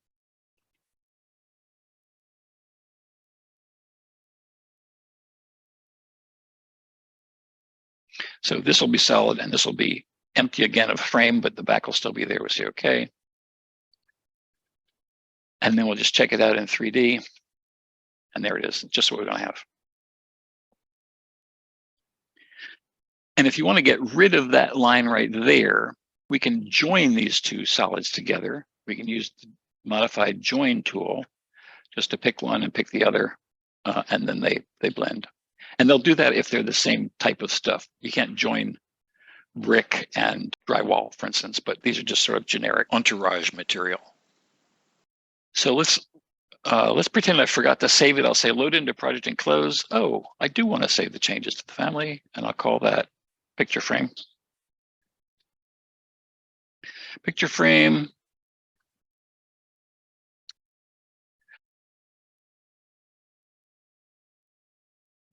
So this will be solid and this will be empty again of frame, but the back will still be there. We'll say okay. And then we'll just check it out in 3D. And there it is, just what we're going to have. And if you want to get rid of that line right there, we can join these two solids together. We can use the modified join tool just to pick one and pick the other, and then they blend. And they'll do that if they're the same type of stuff. You can't join brick and drywall, for instance, but these are just sort of generic entourage material. So let's pretend I forgot to save it. I'll say load into project and close. Oh, I do want to save the changes to the family, and I'll call that picture frame. Picture frame.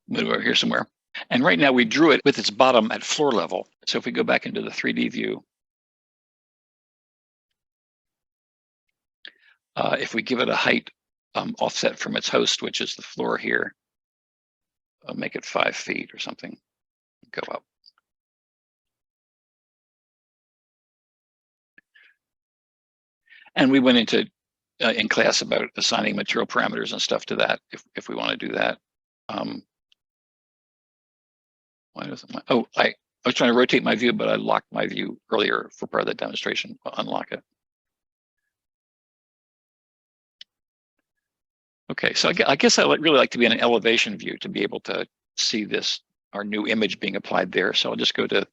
Move over here somewhere. And right now we drew it with its bottom at floor level. So if we go back into the 3D view, if we give it a height offset from its host, which is the floor here, I'll make it 5 feet or something, go up. And we went into in class about assigning material parameters and stuff to that if we want to do that. Why doesn't my, oh, I was trying to rotate my view, but I locked my view earlier for part of the demonstration. I'll unlock it. Okay, so I guess I really like to be in an elevation view to be able to see this, our new image being applied there. So I'll just go to,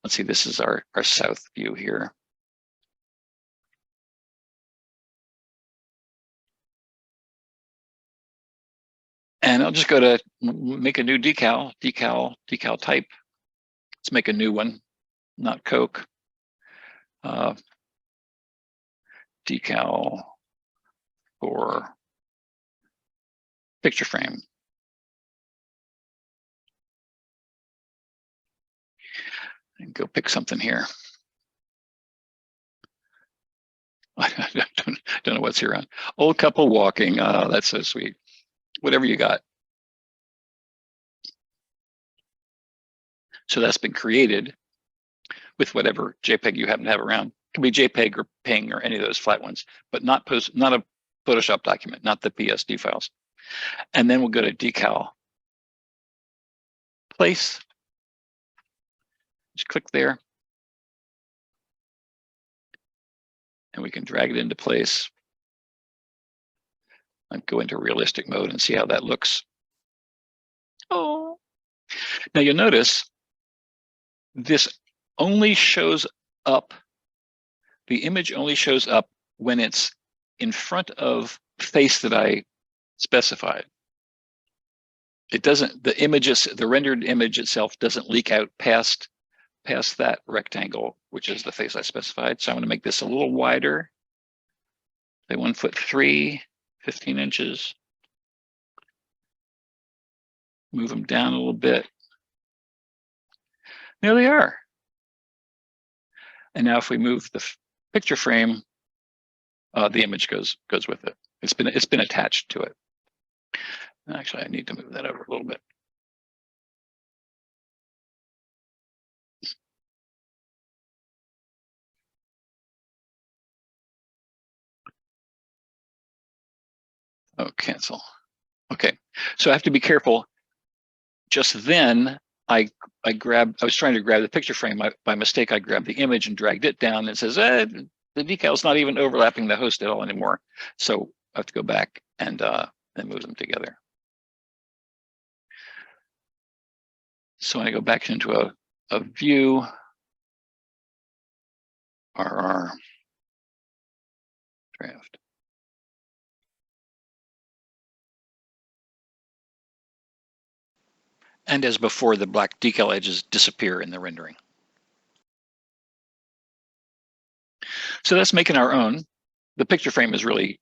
let's see, this is our south view here. And I'll just go to make a new decal type. Let's make a new one, not Coke. decal for picture frame. And go pick something here. I don't know what's here on. Old couple walking. Oh, that's so sweet. Whatever you got. So that's been created with whatever JPEG you happen to have around. It can be JPEG or PNG or any of those flat ones, but not a Photoshop document, not the PSD files. And then we'll go to Decal. Place. Just click there. And we can drag it into place. And go into realistic mode and see how that looks. Oh. Now you'll notice this only shows up, the image only shows up when it's in front of the face that I specified. It doesn't, the rendered image itself doesn't leak out past that rectangle, which is the face I specified. So I'm going to make this a little wider. Say 1'3", 15 inches. Move them down a little bit. There they are. And now if we move the picture frame, the image goes with it. It's been attached to it. Actually, I need to move that over a little bit. Oh, cancel. Okay, so I have to be careful. Just then, I was trying to grab the picture frame. By mistake, I grabbed the image and dragged it down. And it says, the decal's not even overlapping the host at all anymore. So I have to go back and move them together. So I go back into a view, RR, draft. And as before, the black decal edges disappear in the rendering. So that's making our own. The picture frame is really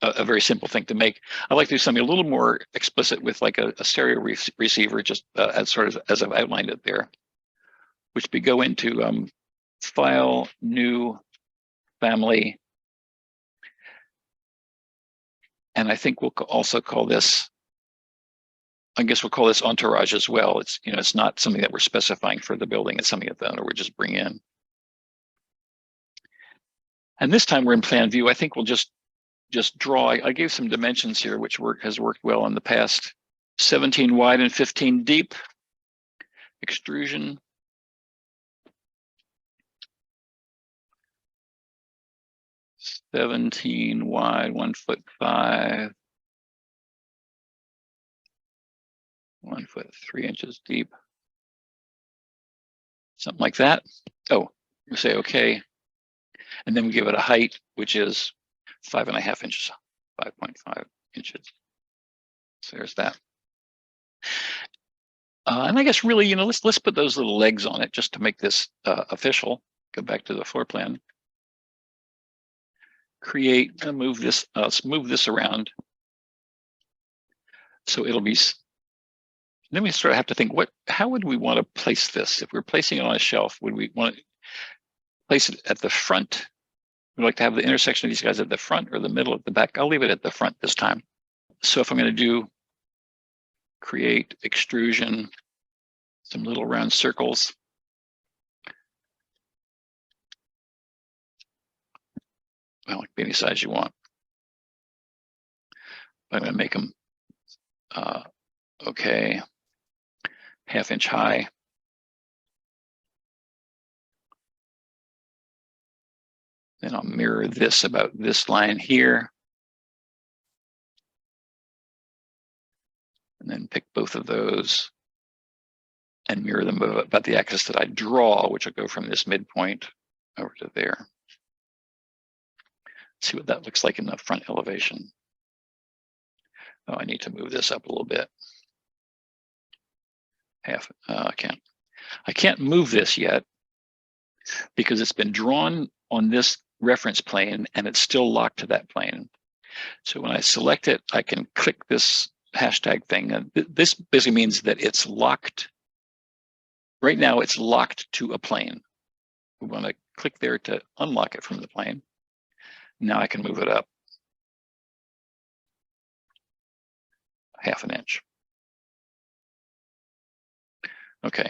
a very simple thing to make. I like to do something a little more explicit with like a stereo receiver, just as I've outlined it there, which we go into File, New, Family. And I think we'll also call this, I guess we'll call this Entourage as well. It's, it's not something that we're specifying for the building. It's something that the owner would just bring in. And this time we're in plan view. I think we'll just draw. I gave some dimensions here, which has worked well in the past. 17 wide and 15 deep. Extrusion. (17 wide, 1'5". 1'3" deep. Something like that. Oh, we say okay. And then we give it a height, which is 5.5 inches, 5.5 inches. So there's that. And I guess really, let's put those little legs on it just to make this official. Go back to the floor plan. Create and move this. Let's move this around. So it'll be. Then we sort of have to think, how would we want to place this? If we're placing it on a shelf, would we want to place it at the front? We'd like to have the intersection of these guys at the front or the middle, at the back. I'll leave it at the front this time. So if I'm going to do create extrusion, some little round circles. Well, it can be any size you want. I'm going to make them okay, 1/2 inch high. Then I'll mirror this about this line here. And then pick both of those and mirror them about the axis that I draw, which will go from this midpoint over to there. See what that looks like in the front elevation. Oh, I need to move this up a little bit. I can't move this yet because it's been drawn on this reference plane and it's still locked to that plane. So when I select it, I can click this hashtag thing. And this basically means that it's locked. Right now, it's locked to a plane. We want to click there to unlock it from the plane. Now I can move it up 1/2 inch. Okay.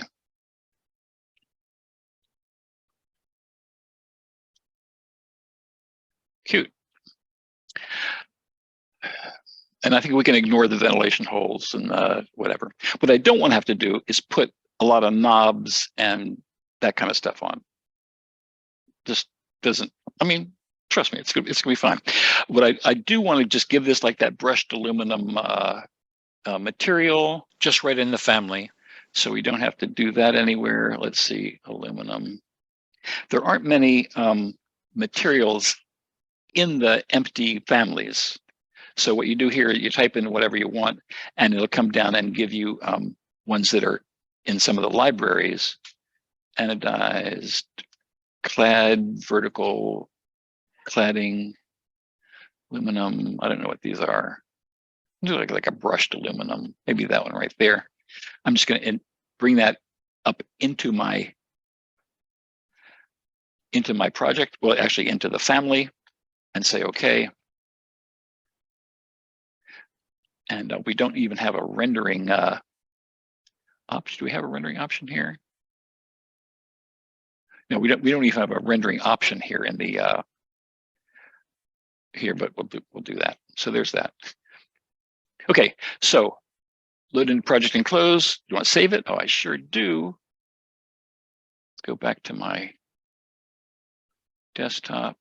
Cute. And I think we can ignore the ventilation holes and whatever. What I don't want to have to do is put a lot of knobs and that kind of stuff on. Just doesn't, I mean, trust me, it's gonna be fine. What I do want to just give this like that brushed aluminum material just right in the family. So we don't have to do that anywhere. Let's see, aluminum. There aren't many materials in the empty families. So what you do here, you type in whatever you want, and it'll come down and give you ones that are in some of the libraries. Anodized, clad, vertical, cladding, aluminum. I don't know what these are. Like a brushed aluminum, maybe that one right there. I'm just going to bring that up into my project, well, actually into the family, and say okay. And we don't even have a rendering option. Do we have a rendering option here? No, we don't even have a rendering option here in the here, but we'll do that. So there's that. Okay, so load in project and close. Do you want to save it? Oh, I sure do. Let's go back to my desktop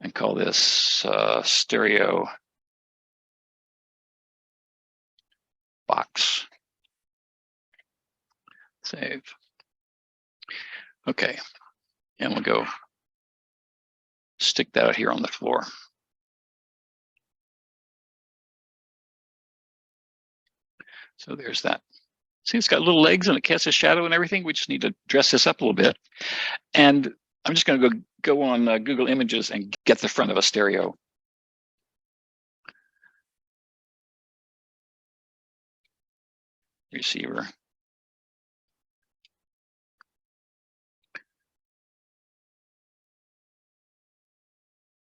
and call this stereo box. Save. Okay, and we'll go stick that out here on the floor. So there's that. See, it's got little legs and it casts a shadow and everything. We just need to dress this up a little bit. And I'm just going to go on Google Images and get the front of a stereo. Receiver.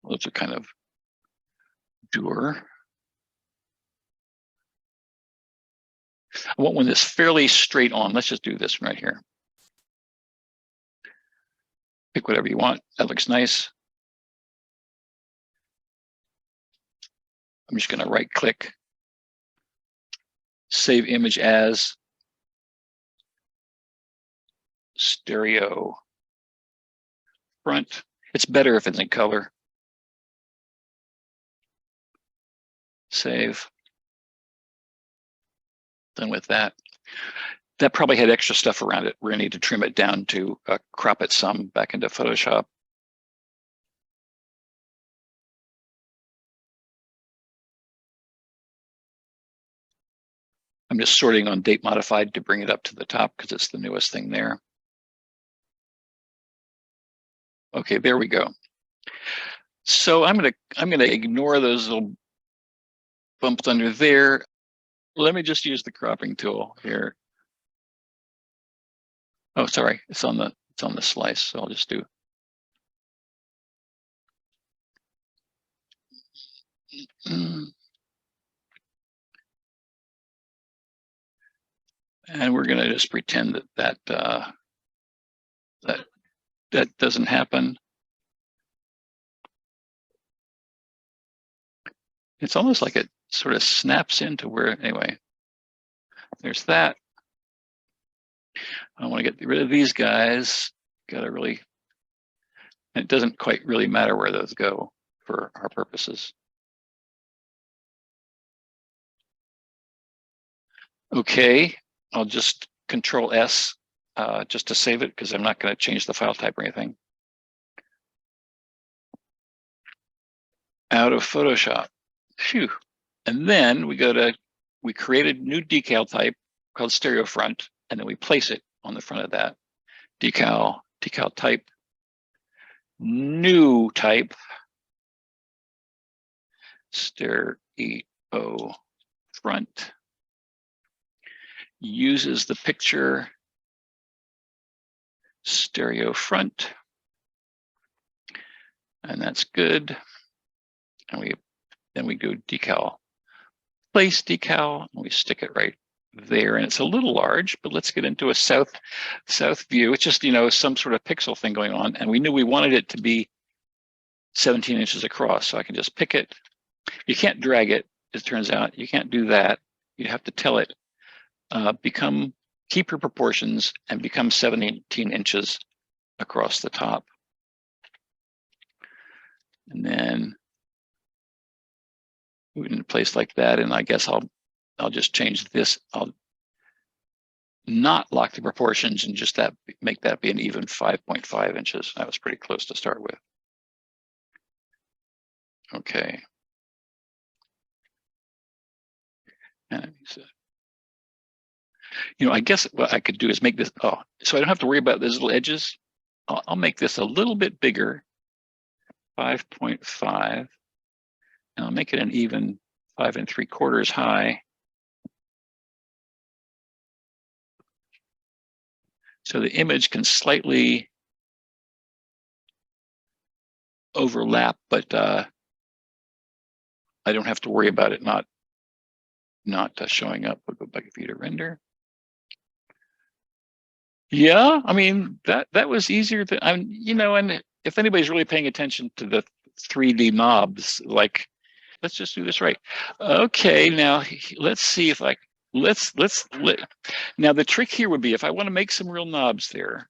Those are kind of doer. I want one that's fairly straight on. Let's just do this right here. Pick whatever you want. That looks nice. I'm just going to right click, save image as stereo front. It's better if it's in color. Save. Done with that. That probably had extra stuff around it. We're going to need to trim it down to crop it some back into Photoshop. I'm just sorting on date modified to bring it up to the top because it's the newest thing there. Okay, there we go. So I'm gonna ignore those little bumps under there. Let me just use the cropping tool here. Oh, sorry, it's on the slice, so I'll just do. And we're gonna just pretend that that doesn't happen. It's almost like it sort of snaps into where, anyway, there's that. I want to get rid of these guys. Gotta really, it doesn't quite really matter where those go for our purposes. Okay, I'll just Control S just to save it because I'm not going to change the file type or anything. Out of Photoshop. Phew. And then we created new decal type called stereo front, and then we place it on the front of that. Decal type, new type, stereo front, uses the picture, stereo front, and that's good. And then we go decal, place decal, and we stick it right there. And it's a little large, but let's get into a south view. It's just, some sort of pixel thing going on. And we knew we wanted it to be 17 inches across. So I can just pick it. You can't drag it, it turns out. You can't do that. You have to tell it, keep your proportions and become 17 inches across the top. And then move it in a place like that. And I guess I'll just change this. I'll not lock the proportions and just make that be an even 5.5 inches. That was pretty close to start with. Okay. And I guess what I could do is make this, so I don't have to worry about those little edges. I'll make this a little bit bigger, 5.5, and I'll make it an even 5 3/4 high. So the image can slightly overlap, but I don't have to worry about it not showing up. We'll go back to view to render. Yeah, I mean that was easier than and if anybody's really paying attention to the 3D knobs, like, let's just do this right. Okay, now let's see if now the trick here would be if I want to make some real knobs there.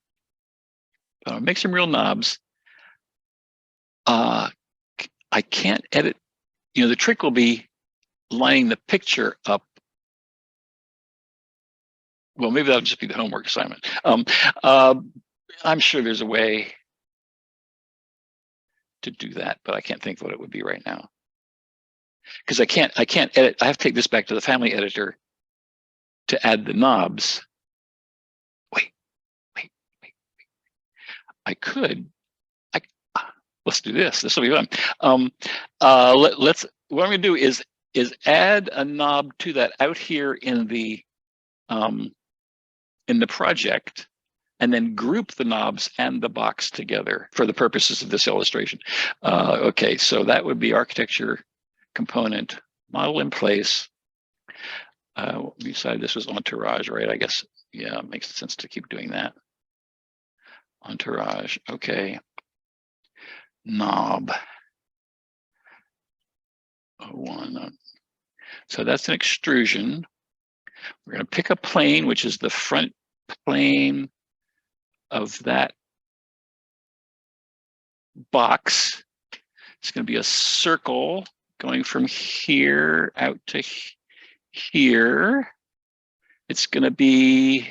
Make some real knobs. I can't edit. The trick will be lining the picture up. Well, maybe that'll just be the homework assignment. I'm sure there's a way to do that, but I can't think what it would be right now. Because I can't edit. I have to take this back to the family editor to add the knobs. Wait. Let's do this. This will be fun. What I'm going to do is add a knob to that out here in the project, and then group the knobs and the box together for the purposes of this illustration. Okay, so that would be architecture component, model in place. We decided this was Entourage, right? I guess, yeah, it makes sense to keep doing that. Entourage, okay. Knob. So that's an extrusion. We're going to pick a plane, which is the front plane of that box. It's going to be a circle going from here out to here. It's going to be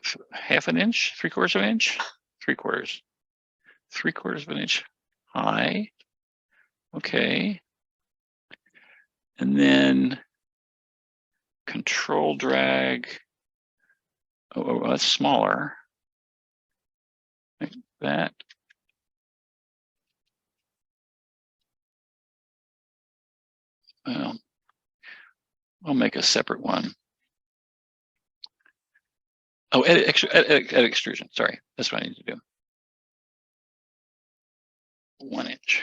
1/2 inch, 3/4 of an inch, 3/4 of an inch high. Okay. And then control drag. Oh, that's smaller. Like that. Well, I'll make a separate one. Oh, edit extrusion. Sorry, that's what I need to do. 1 inch.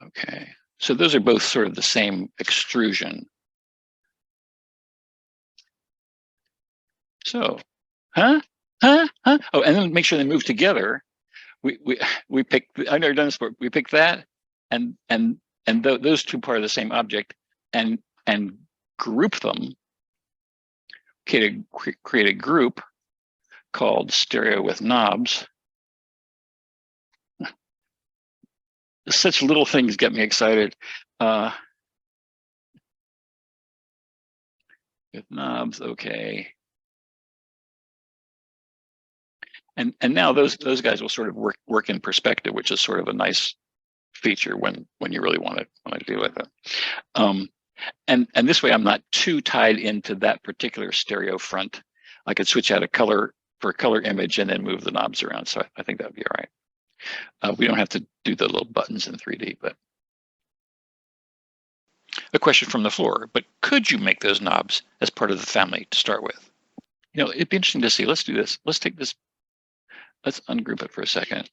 Okay, so those are both sort of the same extrusion. So, Oh, and then make sure they move together. We pick. I've never done this before. We pick that, and those two part of the same object, and group them. Create a group called stereo with knobs. Such little things get me excited. With knobs, okay. And now those guys will sort of work in perspective, which is sort of a nice feature when you really want to deal with it. And this way I'm not too tied into that particular stereo front. I could switch out a color for a color image and then move the knobs around. So I think that would be all right. We don't have to do the little buttons in 3D, but a question from the floor, but could you make those knobs as part of the family to start with? You know, it'd be interesting to see. Let's do this. Let's take this. Let's ungroup it for a second.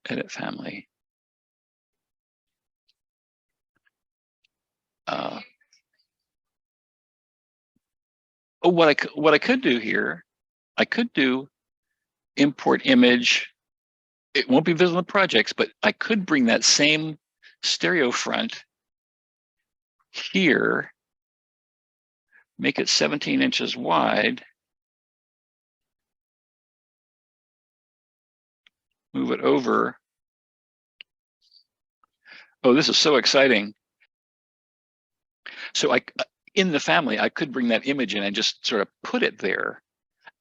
Edit family. Oh, what I could do here, I could do import image. It won't be visible in projects, but I could bring that same stereo front here, make it 17 inches wide, move it over. Oh, this is so exciting. So in the family, I could bring that image in and just sort of put it there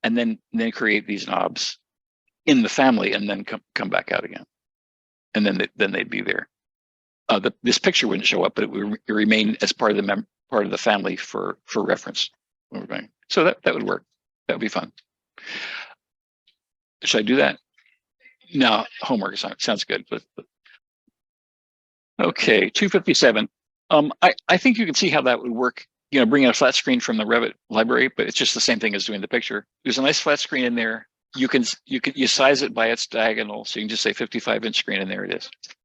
and then create these knobs in the family and then come back out again. And then they'd be there. This picture wouldn't show up, but it would remain as part of the family for reference when we're going. So that would work. That would be fun. Should I do that? No, homework sounds good. But okay, 257. I think you can see how that would work. You know, bringing a flat screen from the Revit library, but it's just the same thing as doing the picture. There's a nice flat screen in there. You size it by its diagonal, so you can just say 55-inch screen, and there it is.